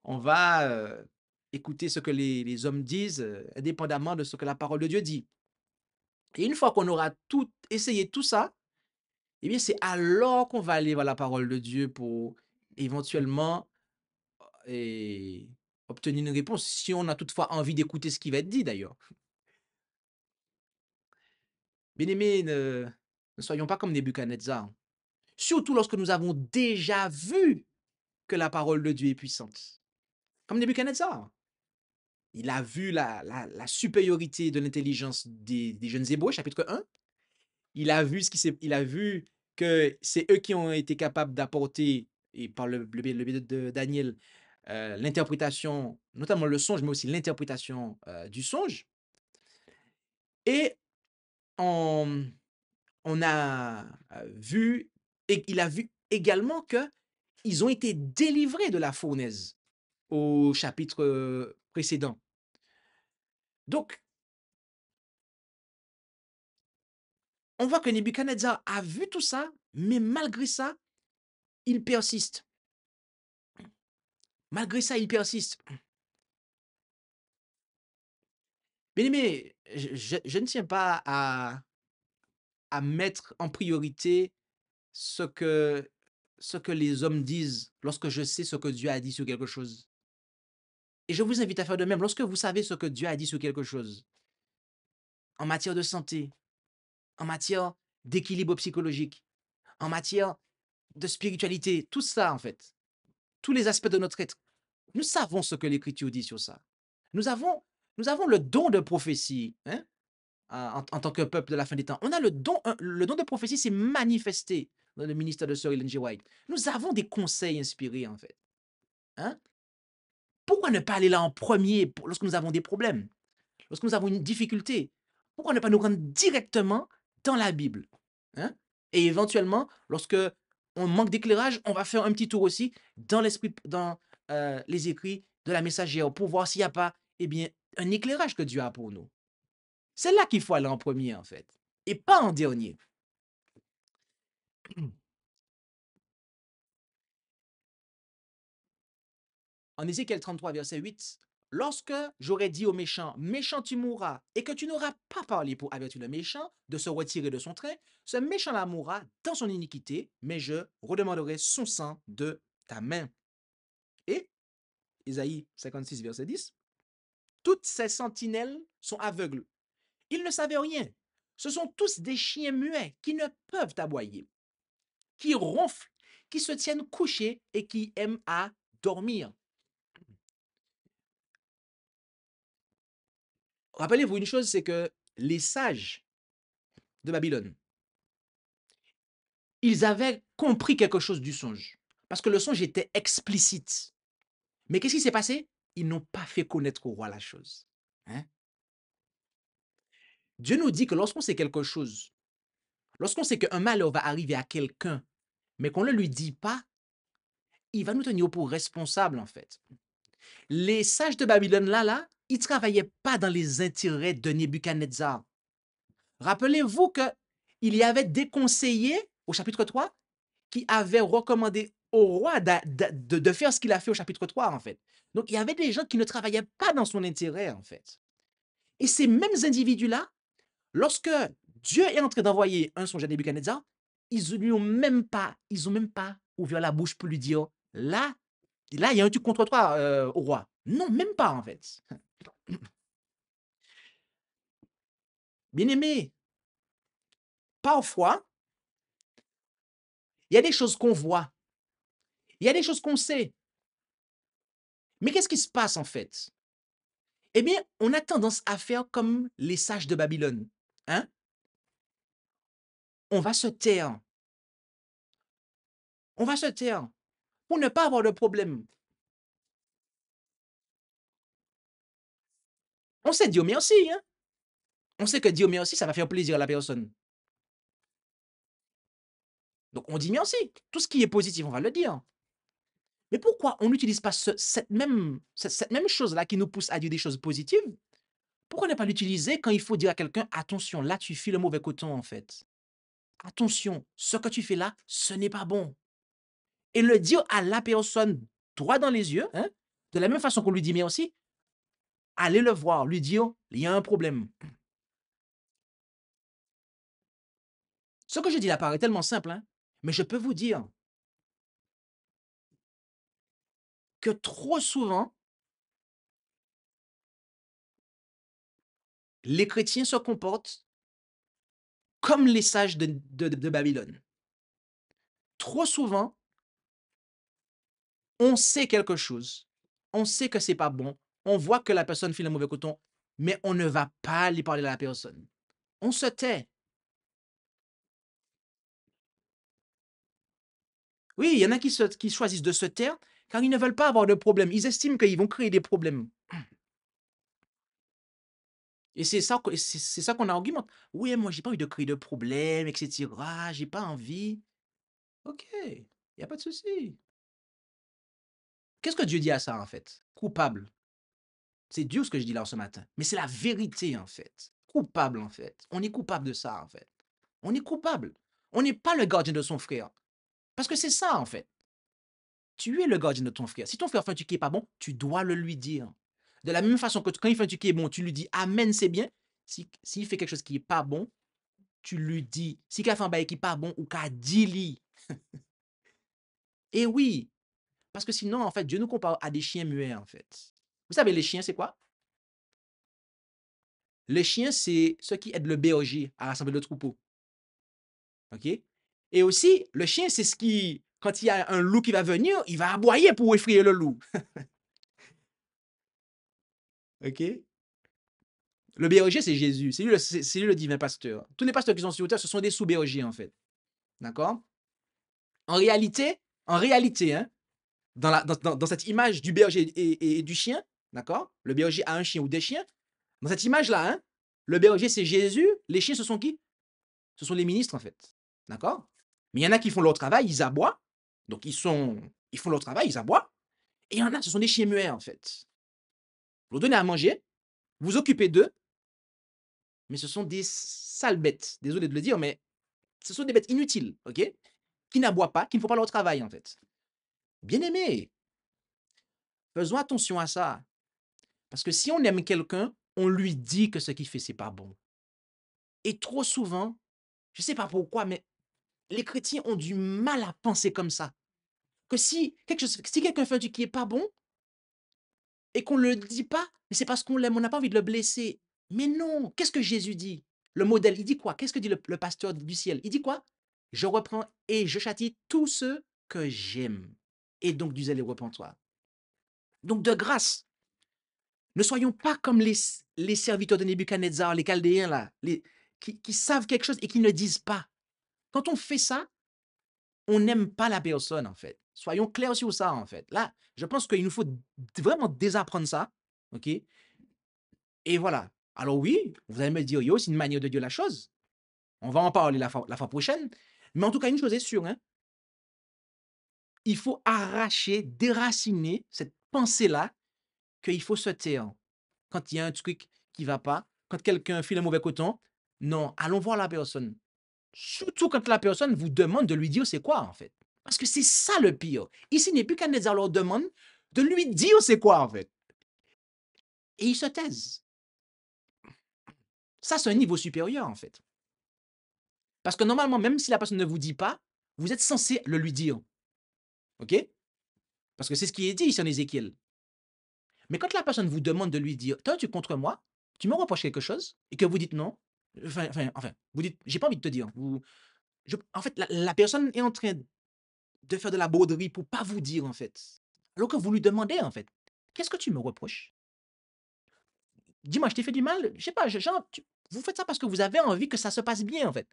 On va écouter ce que les hommes disent, indépendamment de ce que la parole de Dieu dit. Et une fois qu'on aura essayé tout ça, eh bien, c'est alors qu'on va aller vers la parole de Dieu pour éventuellement obtenir une réponse, si on a toutefois envie d'écouter ce qui va être dit d'ailleurs. Bien-aimés, ne soyons pas comme Nebuchadnezzar. Surtout lorsque nous avons déjà vu que la parole de Dieu est puissante. Comme Nebuchadnezzar. Il a vu la supériorité de l'intelligence des jeunes Hébreux, chapitre 1. Il a vu que c'est eux qui ont été capables d'apporter, et par le biais de Daniel, l'interprétation, notamment le songe, mais aussi l'interprétation du songe. Et on a vu, et il a vu également qu'ils ont été délivrés de la fournaise au chapitre précédent. Donc, on voit que Nebuchadnezzar a vu tout ça, mais malgré ça, il persiste. Malgré ça, il persiste. Bien-aimé, je ne tiens pas à mettre en priorité ce que les hommes disent lorsque je sais ce que Dieu a dit sur quelque chose. Et je vous invite à faire de même. Lorsque vous savez ce que Dieu a dit sur quelque chose, en matière de santé, en matière d'équilibre psychologique, en matière de spiritualité, tout ça en fait, tous les aspects de notre être, nous savons ce que l'Écriture dit sur ça. Nous avons le don de prophétie, hein, en tant que peuple de la fin des temps. On a le don de prophétie s'est manifesté dans le ministère de Sir Ellen G. White. Nous avons des conseils inspirés, en fait. Hein? Pourquoi ne pas aller là en premier lorsque nous avons des problèmes, lorsque nous avons une difficulté? Pourquoi ne pas nous rendre directement dans la Bible? hein. Et éventuellement, lorsque on manque d'éclairage, on va faire un petit tour aussi dans l'esprit, dans les écrits de la messagère pour voir s'il n'y a pas, eh bien, un éclairage que Dieu a pour nous. C'est là qu'il faut aller en premier, en fait, et pas en dernier. En Ézéchiel 33, verset 8, lorsque j'aurais dit au méchant, méchant tu mourras, et que tu n'auras pas parlé pour avertir le méchant de se retirer de son train, ce méchant-là mourra dans son iniquité, mais je redemanderai son sang de ta main. Et Isaïe 56, verset 10, toutes ces sentinelles sont aveugles. Ils ne savaient rien. Ce sont tous des chiens muets qui ne peuvent aboyer, qui ronflent, qui se tiennent couchés et qui aiment à dormir. Rappelez-vous une chose, c'est que les sages de Babylone, ils avaient compris quelque chose du songe, parce que le songe était explicite. Mais qu'est-ce qui s'est passé? Ils n'ont pas fait connaître au roi la chose. Hein? Dieu nous dit que lorsqu'on sait quelque chose, lorsqu'on sait qu'un malheur va arriver à quelqu'un, mais qu'on ne lui dit pas, il va nous tenir pour responsables, en fait. Les sages de Babylone, là, ils ne travaillaient pas dans les intérêts de Nebuchadnezzar. Rappelez-vous qu'il y avait des conseillers, au chapitre 3, qui avaient recommandé au roi de faire ce qu'il a fait au chapitre 3, en fait. Donc, il y avait des gens qui ne travaillaient pas dans son intérêt, en fait. Et ces mêmes individus-là, lorsque Dieu est en train d'envoyer un songe à Nebuchadnezzar, ils n'ont même pas ouvert la bouche pour lui dire, là, il y a un truc contre toi, au roi. Non, même pas, en fait. Bien-aimé, parfois, il y a des choses qu'on voit, il y a des choses qu'on sait. Mais qu'est-ce qui se passe, en fait? Eh bien, on a tendance à faire comme les sages de Babylone. Hein? On va se taire. On va se taire pour ne pas avoir de problème. On sait dire merci, hein? On sait que dire merci, ça va faire plaisir à la personne. Donc, on dit merci. Tout ce qui est positif, on va le dire. Mais pourquoi on n'utilise pas cette même chose-là qui nous pousse à dire des choses positives? Pourquoi ne pas l'utiliser quand il faut dire à quelqu'un, attention, là, tu files le mauvais coton, en fait. Attention, ce que tu fais là, ce n'est pas bon. Et le dire à la personne droit dans les yeux, hein, de la même façon qu'on lui dit merci, allez le voir, lui dire, il y a un problème. Ce que je dis là paraît tellement simple, hein, mais je peux vous dire que trop souvent, les chrétiens se comportent comme les sages de Babylone. Trop souvent, on sait quelque chose, on sait que c'est pas bon, on voit que la personne file un mauvais coton, mais on ne va pas lui parler à la personne. On se tait. Oui, il y en a qui choisissent de se taire car ils ne veulent pas avoir de problème. Ils estiment qu'ils vont créer des problèmes. Et c'est ça, c'est ça qu'on argumente. Oui, moi, j'ai pas envie de créer de problème, etc. J'ai pas envie. Ok, il n'y a pas de souci. Qu'est-ce que Dieu dit à ça, en fait? Coupable. C'est Dieu ce que je dis là ce matin. Mais c'est la vérité, en fait. Coupable, en fait. On est coupable de ça, en fait. On est coupable. On n'est pas le gardien de son frère. Parce que c'est ça, en fait. Tu es le gardien de ton frère. Si ton frère fait un truc qui n'est pas bon, tu dois le lui dire. De la même façon que quand il fait un truc qui est bon, tu lui dis Amen, c'est bien. S'il fait quelque chose qui n'est pas bon, tu lui dis. Si il fait un bail qui n'est pas bon, ou qu'a dit-li. Et oui, parce que sinon, en fait, Dieu nous compare à des chiens muets, en fait. Vous savez, les chiens, c'est quoi? Les chiens, c'est ceux qui aident le berger à rassembler le troupeau. OK? Et aussi, le chien, c'est ce qui, quand il y a un loup qui va venir, il va aboyer pour effrayer le loup. OK? Le berger, c'est Jésus. C'est lui le divin pasteur. Tous les pasteurs qui sont sur terre, ce sont des sous-bergers, en fait. D'accord? En réalité, hein, dans cette image du berger et du chien, d'accord? Le berger a un chien ou des chiens. Dans cette image-là, hein, le berger, c'est Jésus. Les chiens, ce sont qui? Ce sont les ministres, en fait. d'accord? Mais il y en a qui font leur travail, ils aboient. Donc ils font leur travail, ils aboient. Et il y en a, ce sont des chiens muets, en fait. Vous leur donnez à manger, vous vous occupez d'eux, mais ce sont des sales bêtes. Désolé de le dire, mais ce sont des bêtes inutiles, OK? Qui n'aboient pas, qui ne font pas leur travail, en fait. Bien-aimés, faisons attention à ça. Parce que si on aime quelqu'un, on lui dit que ce qu'il fait, c'est pas bon. Et trop souvent, je sais pas pourquoi, mais les chrétiens ont du mal à penser comme ça. Que si quelqu'un fait un truc qui est pas bon et qu'on le dit pas, mais c'est parce qu'on l'aime, on n'a pas envie de le blesser. Mais non, qu'est-ce que Jésus dit? Le modèle, il dit quoi? Qu'est-ce que dit le pasteur du ciel? Il dit quoi? Je reprends et je châtie tous ceux que j'aime. Et donc du zèle et repentoir. Donc de grâce, ne soyons pas comme les serviteurs de Nebuchadnezzar, les Chaldéens là, qui savent quelque chose et qui ne disent pas. Quand on fait ça, on n'aime pas la personne, en fait. Soyons clairs sur ça, en fait. Là, je pense qu'il nous faut vraiment désapprendre ça, OK? Et voilà. Alors oui, vous allez me dire, yo, c'est une manière de dire la chose. On va en parler la fois prochaine. Mais en tout cas, une chose est sûre, hein, il faut arracher, déraciner cette pensée-là qu'il faut se taire. Quand il y a un truc qui va pas, quand quelqu'un file un mauvais coton, non, allons voir la personne. Surtout quand la personne vous demande de lui dire c'est quoi, en fait. Parce que c'est ça le pire. Ici, Nebuchadnezzar leur demande de lui dire c'est quoi, en fait. Et ils se taisent. Ça, c'est un niveau supérieur, en fait. Parce que normalement, même si la personne ne vous dit pas, vous êtes censé le lui dire. OK? Parce que c'est ce qui est dit ici en Ézéchiel. Mais quand la personne vous demande de lui dire, toi, tu es contre moi, tu me reproches quelque chose, et que vous dites non, enfin, vous dites, j'ai pas envie de te dire. En fait, la personne est en train de faire de la broderie pour pas vous dire, en fait. Alors que vous lui demandez, en fait, qu'est-ce que tu me reproches? Dis-moi, je t'ai fait du mal? Je sais pas, vous faites ça parce que vous avez envie que ça se passe bien, en fait.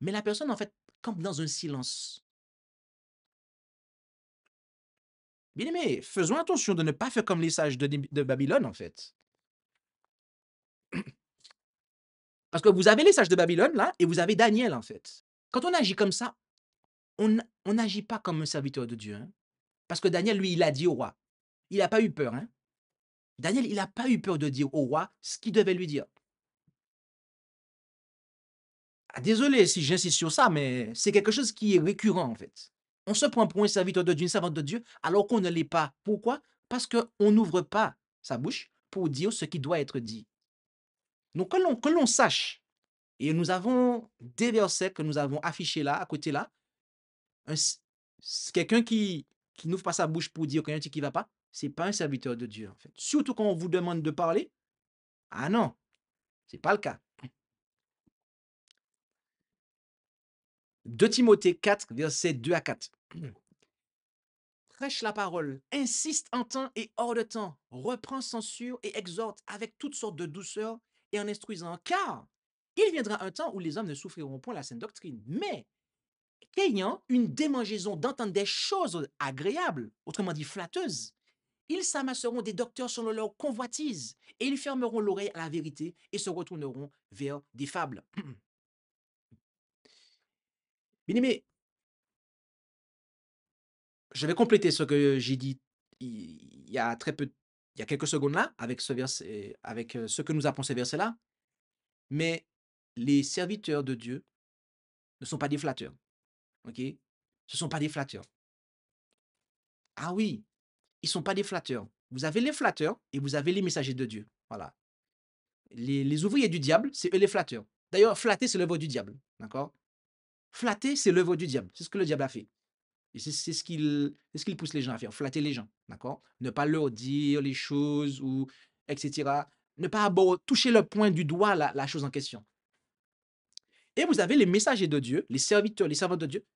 Mais la personne, en fait, campe dans un silence. Bien aimé, faisons attention de ne pas faire comme les sages de Babylone, en fait. Parce que vous avez les sages de Babylone, là, et vous avez Daniel, en fait. Quand on agit comme ça, on n'agit pas comme un serviteur de Dieu, hein. Parce que Daniel, lui, il a dit au roi. Il n'a pas eu peur, hein. Daniel, il n'a pas eu peur de dire au roi ce qu'il devait lui dire. Ah, désolé si j'insiste sur ça, mais c'est quelque chose qui est récurrent, en fait. On se prend pour un serviteur de Dieu, une servante de Dieu, alors qu'on ne l'est pas. Pourquoi? Parce qu'on n'ouvre pas sa bouche pour dire ce qui doit être dit. Donc, que l'on sache, et nous avons des versets que nous avons affichés là, à côté là, quelqu'un qui n'ouvre pas sa bouche pour dire qu'il y a un truc qui ne va pas, c'est pas un serviteur de Dieu, en fait. Surtout quand on vous demande de parler. Ah non, c'est pas le cas. 2 Timothée 4, versets 2 à 4. Prêche la parole, insiste en temps et hors de temps, reprend, censure et exhorte avec toutes sortes de douceur et en instruisant, car il viendra un temps où les hommes ne souffriront point la saine doctrine, mais qu'ayant une démangeaison d'entendre des choses agréables, autrement dit flatteuses, ils s'amasseront des docteurs selon leur convoitise, et ils fermeront l'oreille à la vérité et se retourneront vers des fables. Bien aimé, je vais compléter ce que j'ai dit il y a très peu, il y a quelques secondes là, avec ce verset, avec ce que nous apprend ces versets-là. Mais les serviteurs de Dieu ne sont pas des flatteurs. OK? Ce ne sont pas des flatteurs. Ah oui, ils ne sont pas des flatteurs. Vous avez les flatteurs et vous avez les messagers de Dieu. Voilà. Les ouvriers du diable, c'est eux les flatteurs. D'ailleurs, flatter, c'est l'œuvre du diable. D'accord? Flatter, c'est l'œuvre du diable. C'est ce que le diable a fait. Et c'est ce qu'il pousse les gens à faire, flatter les gens, d'accord? Ne pas leur dire les choses ou etc. Ne pas toucher le point du doigt la chose en question. Et vous avez les messagers de Dieu, les serviteurs, les servantes de Dieu,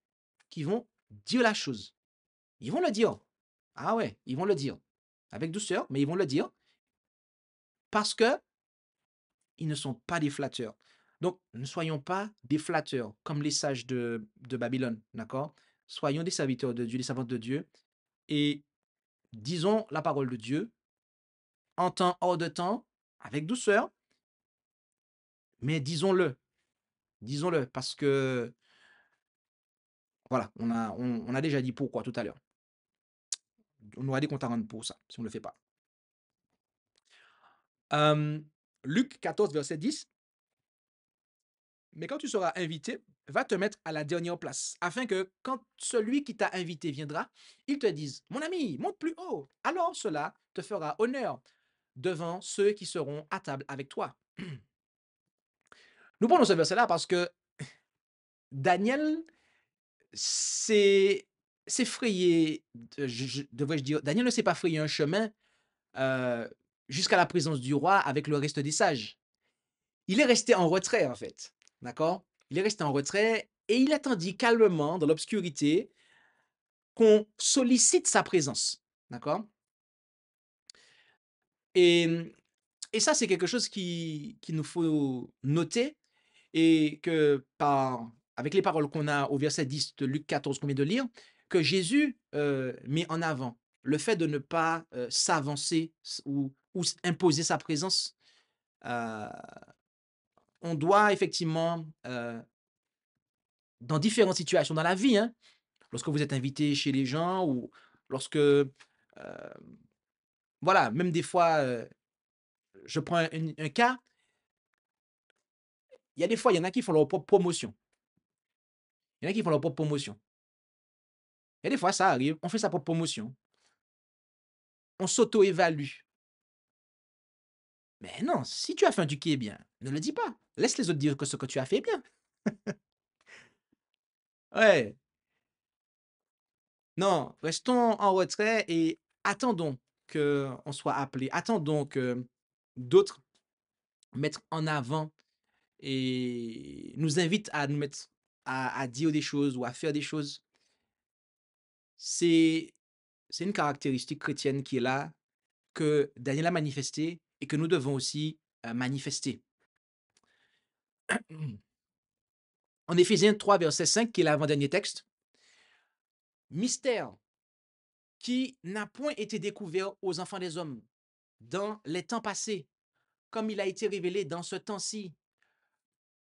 qui vont dire la chose. Ils vont le dire. Ah ouais, ils vont le dire. Avec douceur, mais ils vont le dire parce que ils ne sont pas des flatteurs. Donc, ne soyons pas des flatteurs comme les sages de Babylone, d'accord? Soyons des serviteurs de Dieu, des servantes de Dieu, et disons la parole de Dieu en temps, hors de temps, avec douceur, mais disons-le. Disons-le, parce que Voilà, on a déjà dit pourquoi tout à l'heure. On aura des comptes à rendre pour ça, si on ne le fait pas. Luc 14, verset 10. Mais quand tu seras invité, va te mettre à la dernière place, afin que quand celui qui t'a invité viendra, il te dise, mon ami, monte plus haut. Alors cela te fera honneur devant ceux qui seront à table avec toi. Nous prenons ce verset-là parce que Daniel s'est frayé, devrais-je dire, Daniel ne s'est pas frayé un chemin euh, jusqu'à la présence du roi avec le reste des sages. Il est resté en retrait, en fait. D'accord? Il est resté en retrait et il attendit calmement dans l'obscurité qu'on sollicite sa présence. D'accord? Et, et ça, c'est quelque chose qu'il nous faut noter et que avec les paroles qu'on a au verset 10 de Luc 14 qu'on vient de lire, que Jésus met en avant le fait de ne pas s'avancer ou imposer sa présence. Euh, on doit effectivement, dans différentes situations dans la vie, hein, lorsque vous êtes invité chez les gens ou lorsque, voilà, même des fois, je prends un cas, il y a des fois, il y en a qui font leur propre promotion. Il y en a qui font leur propre promotion. Il y a des fois, ça arrive, on fait sa propre promotion. On s'auto-évalue. Mais non, si tu as fait un truc qui est bien, ne le dis pas. Laisse les autres dire que ce que tu as fait est bien. Ouais. Non, restons en retrait et attendons qu'on soit appelé. Attendons que d'autres mettent en avant et nous invitent à nous mettre à dire des choses ou à faire des choses. C'est c'est une caractéristique chrétienne qui est là, que Daniel a manifesté et que nous devons aussi manifester. En Éphésiens 3, verset 5, qui est l'avant-dernier texte, mystère qui n'a point été découvert aux enfants des hommes dans les temps passés, comme il a été révélé dans ce temps-ci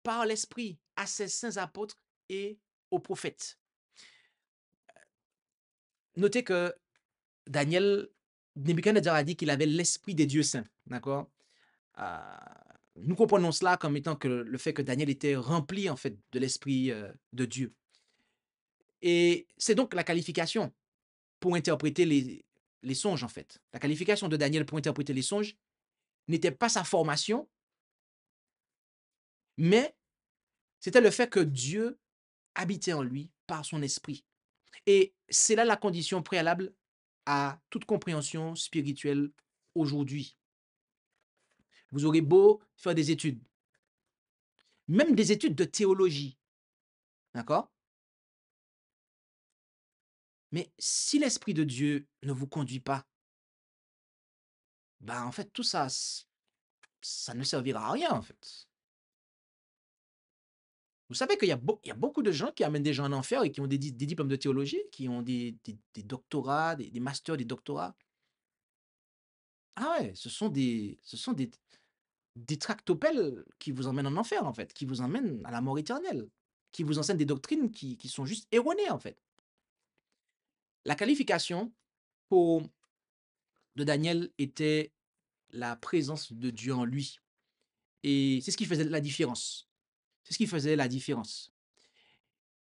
par l'Esprit à ses saints apôtres et aux prophètes. Notez que Daniel, Nebuchadnezzar a dit qu'il avait l'Esprit des dieux saints, d'accord? Euh, nous comprenons cela comme étant que le fait que Daniel était rempli en fait de l'Esprit de Dieu. Et c'est donc la qualification pour interpréter les songes, en fait. La qualification de Daniel pour interpréter les songes n'était pas sa formation, mais c'était le fait que Dieu habitait en lui par son esprit. Et c'est là la condition préalable à toute compréhension spirituelle aujourd'hui. Vous aurez beau faire des études, même des études de théologie, d'accord? Mais si l'Esprit de Dieu ne vous conduit pas, bah en fait, tout ça, ça ne servira à rien, en fait. Vous savez qu'il y a, il y a beaucoup de gens qui amènent des gens en enfer et qui ont des diplômes de théologie, qui ont des doctorats, des masters, des doctorats. Ah ouais, ce sont des tractopelles qui vous emmènent en enfer, en fait, qui vous emmènent à la mort éternelle, qui vous enseignent des doctrines qui sont juste erronées, en fait. La qualification pour, de Daniel était la présence de Dieu en lui. Et c'est ce qui faisait la différence. C'est ce qui faisait la différence.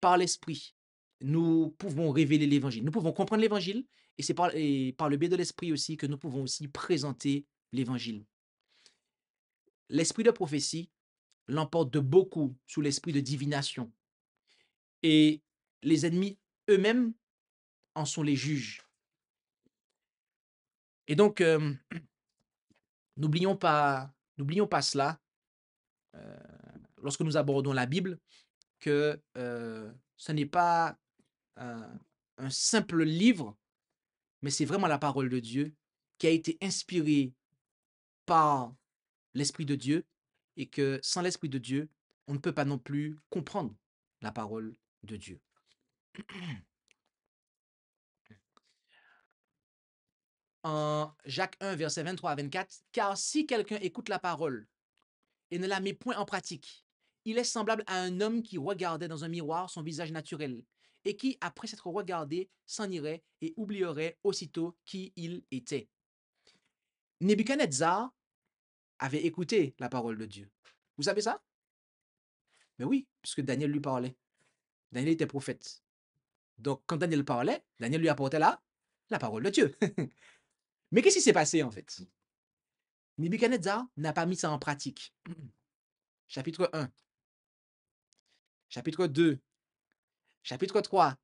Par l'Esprit, nous pouvons révéler l'Évangile. Nous pouvons comprendre l'Évangile et c'est par le biais de l'Esprit aussi que nous pouvons aussi présenter l'Évangile. L'esprit de prophétie l'emporte de beaucoup sous l'esprit de divination. Et les ennemis eux-mêmes en sont les juges. Et donc, n'oublions pas cela lorsque nous abordons la Bible, que ce n'est pas un simple livre, mais c'est vraiment la parole de Dieu qui a été inspirée par l'Esprit de Dieu et que sans l'Esprit de Dieu, on ne peut pas non plus comprendre la parole de Dieu. En Jacques 1, verset 23 à 24, car si quelqu'un écoute la parole et ne la met point en pratique, il est semblable à un homme qui regardait dans un miroir son visage naturel et qui, après s'être regardé, s'en irait et oublierait aussitôt qui il était. Nebuchadnezzar avait écouté la parole de Dieu. Vous savez ça? Mais oui, puisque Daniel lui parlait. Daniel était prophète. Donc, quand Daniel parlait, Daniel lui apportait la parole de Dieu. Mais qu'est-ce qui s'est passé en fait? Nebuchadnezzar n'a pas mis ça en pratique. Chapitre 1, chapitre 2, chapitre 3.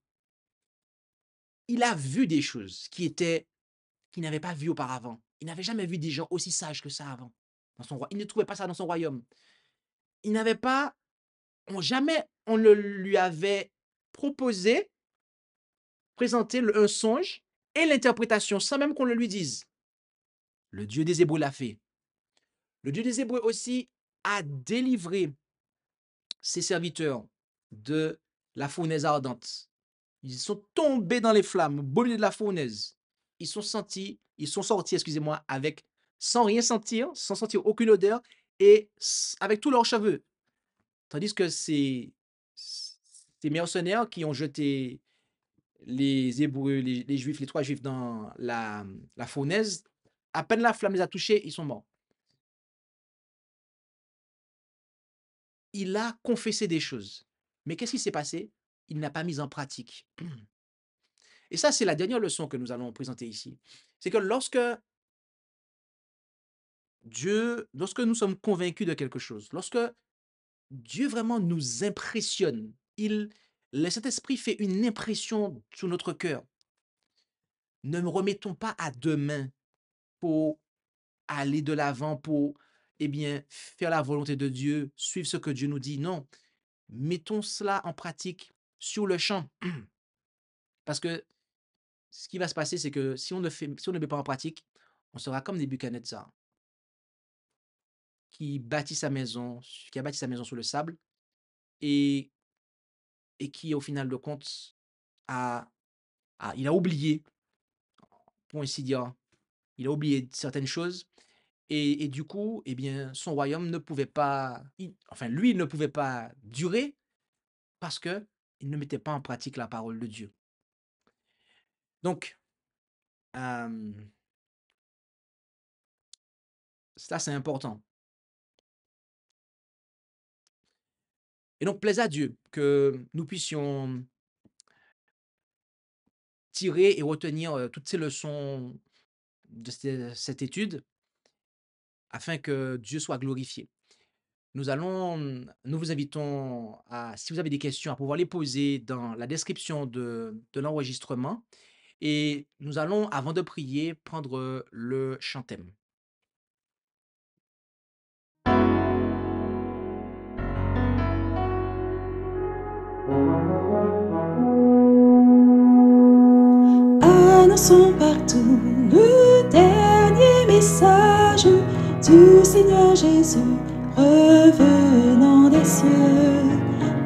Il a vu des choses qu'il n'avait pas vues auparavant. Il n'avait jamais vu des gens aussi sages que ça avant. Dans son roi. Il ne trouvait pas ça dans son royaume. Il n'avait pas, jamais on ne lui avait proposé, présenté un songe et l'interprétation sans même qu'on le lui dise. Le Dieu des Hébreux l'a fait. Le Dieu des Hébreux aussi a délivré ses serviteurs de la fournaise ardente. Ils sont tombés dans les flammes, au beau milieu de la fournaise. Ils sont sortis, excusez-moi, sans rien sentir, sans sentir aucune odeur et avec tous leurs cheveux. Tandis que ces mercenaires qui ont jeté les Hébreux, les Juifs, les 3 Juifs dans la fournaise, à peine la flamme les a touchés, ils sont morts. Il a confessé des choses. Mais qu'est-ce qui s'est passé? Il n'a pas mis en pratique. Et ça, c'est la dernière leçon que nous allons présenter ici. C'est que lorsque nous sommes convaincus de quelque chose, lorsque Dieu vraiment nous impressionne, le Saint-Esprit fait une impression sur notre cœur, ne nous remettons pas à demain pour aller de l'avant, pour faire la volonté de Dieu, suivre ce que Dieu nous dit. Non, mettons cela en pratique sur le champ. Parce que ce qui va se passer, c'est que si on ne met pas en pratique, on sera comme Nebuchadnezzar, qui a bâti sa maison sur le sable et qui, au final de compte, il a oublié, pour ainsi dire, il a oublié certaines choses et du coup, son royaume ne pouvait pas, lui, il ne pouvait pas durer parce qu'il ne mettait pas en pratique la parole de Dieu. Donc, ça, c'est important. Et donc, plaise à Dieu que nous puissions tirer et retenir toutes ces leçons de cette étude afin que Dieu soit glorifié. Nous vous invitons si vous avez des questions, à pouvoir les poser dans la description de l'enregistrement. Et nous allons, avant de prier, prendre le chant thème. Annonçons partout le dernier message du Seigneur Jésus, revenant des cieux.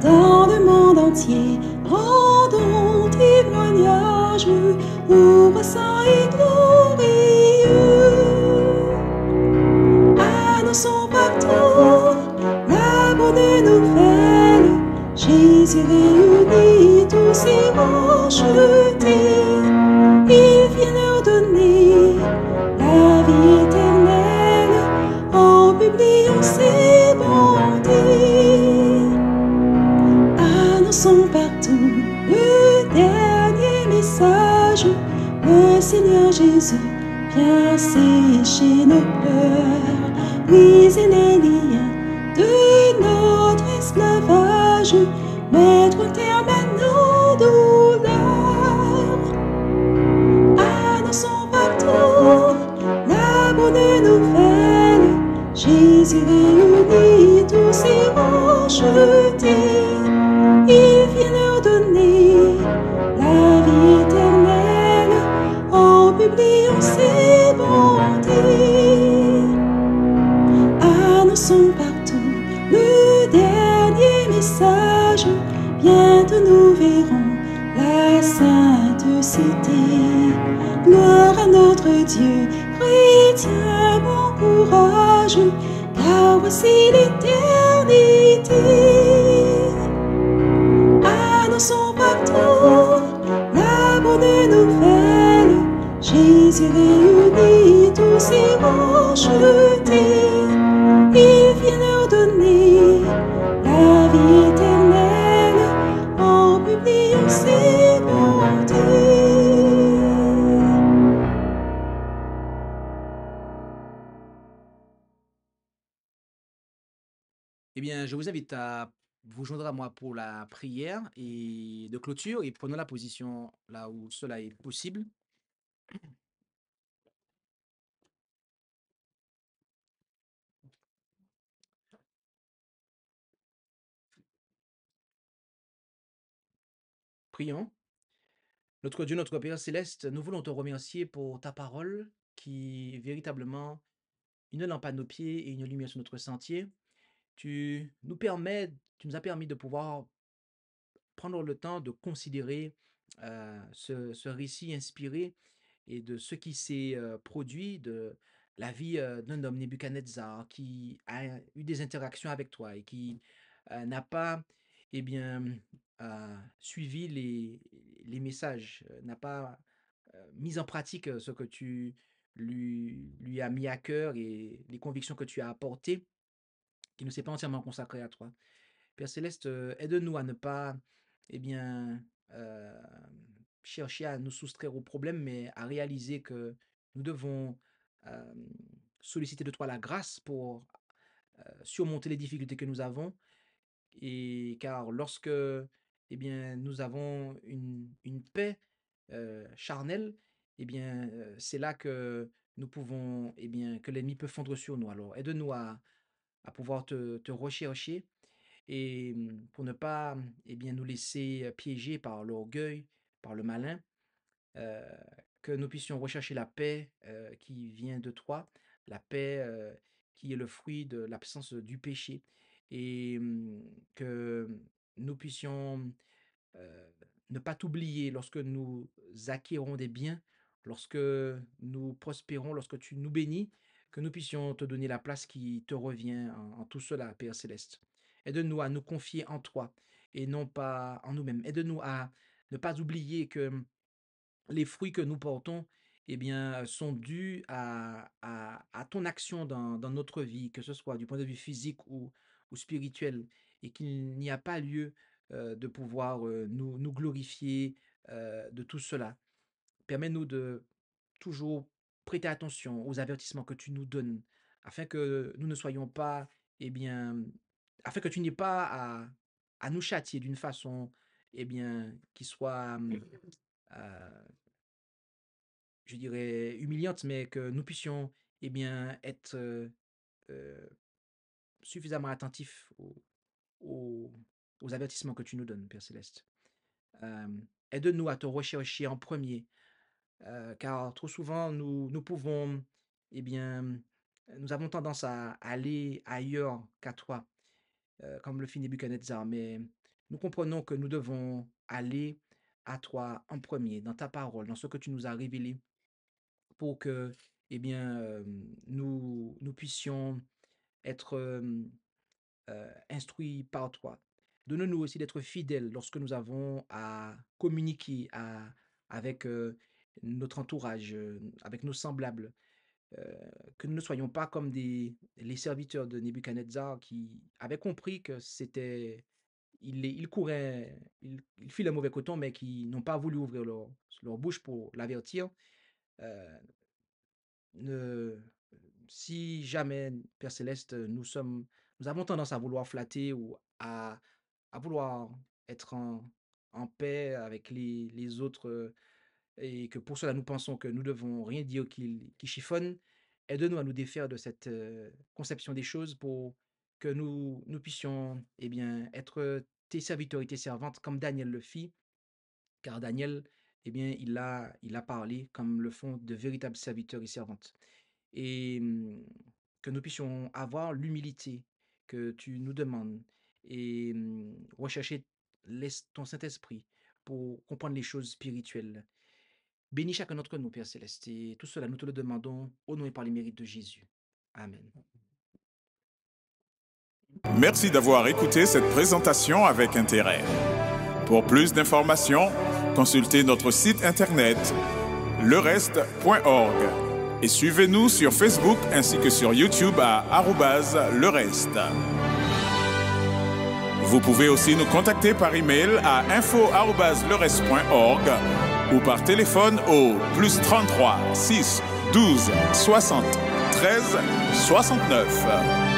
Dans le monde entier, rendons témoignage au saint et glorieux. Annonçons partout la bonne nouvelle. Jésus réunit tous ses rachetés. Il vient leur donner la vie éternelle en publiant ses bontés. Annonçons partout le dernier message. Le Seigneur Jésus vient sécher nos pleurs, briser les liens de notre esclavage, mettre un terme à nos douleurs. Annonçons partout la bonne nouvelle. Jésus réunit tous ses rachetés. Il vient leur donner la vie éternelle en publiant ses bontés. Annonçons partout le dernier message. Bientôt nous verrons la sainte cité. Gloire à notre Dieu, chrétien, bon courage, car voici l'éternité. Annonçons partout bien, je vous invite à vous joindre à moi pour la prière et de clôture et prenons la position là où cela est possible. Prions. Notre Dieu, notre Père céleste, nous voulons te remercier pour ta parole qui est véritablement une lampe à nos pieds et une lumière sur notre sentier. Tu nous as permis de pouvoir prendre le temps de considérer ce récit inspiré et de ce qui s'est produit de la vie d'un homme, Nebuchadnezzar, qui a eu des interactions avec toi et qui n'a pas eh bien, suivi les messages, n'a pas mis en pratique ce que tu lui as mis à cœur et les convictions que tu as apportées, qui ne s'est pas entièrement consacré à toi. Père Céleste, aide-nous à ne pas eh bien, euh, chercher à nous soustraire au problème, mais à réaliser que nous devons euh, solliciter de toi la grâce pour surmonter les difficultés que nous avons. Et car lorsque nous avons une paix charnelle, c'est là que nous pouvons, que l'ennemi peut fondre sur nous. Alors aide-nous à pouvoir te rechercher et pour ne pas nous laisser piéger par l'orgueil, par le malin, euh, que nous puissions rechercher la paix qui vient de toi, la paix qui est le fruit de l'absence du péché, et que nous puissions euh, ne pas t'oublier lorsque nous acquérons des biens, lorsque nous prospérons, lorsque tu nous bénis, que nous puissions te donner la place qui te revient en tout cela, Père Céleste. Aide-nous à nous confier en toi et non pas en nous-mêmes. Aide-nous à ne pas oublier que les fruits que nous portons sont dus à ton action dans notre vie, que ce soit du point de vue physique ou spirituel, et qu'il n'y a pas lieu de pouvoir nous glorifier de tout cela. Permets-nous de toujours prêter attention aux avertissements que tu nous donnes, afin que nous ne soyons pas, eh bien, afin que tu n'aies pas à nous châtier d'une façon qui soit euh, je dirais, humiliante, mais que nous puissions être euh, suffisamment attentifs aux, aux avertissements que tu nous donnes, Père Céleste. Euh, Aide-nous à te rechercher en premier, car trop souvent, nous pouvons, eh bien, nous avons tendance à aller ailleurs qu'à toi, comme le fit Nebuchadnezzar, mais nous comprenons que nous devons aller à toi en premier, dans ta parole, dans ce que tu nous as révélé, pour que nous puissions être instruits par toi. Donne-nous aussi d'être fidèles lorsque nous avons à communiquer avec notre entourage, avec nos semblables, que nous ne soyons pas comme les serviteurs de Nebuchadnezzar qui avaient compris que c'était... Ils couraient, ils filaient le mauvais coton, mais qui n'ont pas voulu ouvrir leur bouche pour l'avertir. Euh, ne- Si jamais, Père Céleste, nous avons tendance à vouloir flatter ou à vouloir être en paix avec les autres et que pour cela nous pensons que nous devons rien dire qui chiffonne, aide-nous à nous défaire de cette conception des choses pour que nous puissions être tes serviteurs et tes servantes comme Daniel le fit, car Daniel, il a parlé comme le font de véritables serviteurs et servantes et que nous puissions avoir l'humilité que tu nous demandes et rechercher ton Saint-Esprit pour comprendre les choses spirituelles. Bénis chacun d'entre nous, Père Céleste, et tout cela, nous te le demandons au nom et par les mérites de Jésus. Amen. Merci d'avoir écouté cette présentation avec intérêt. Pour plus d'informations, consultez notre site internet lereste.org et suivez-nous sur Facebook ainsi que sur YouTube à @lereste. Vous pouvez aussi nous contacter par email à info@lereste.org ou par téléphone au +33 6 12 60 13 69.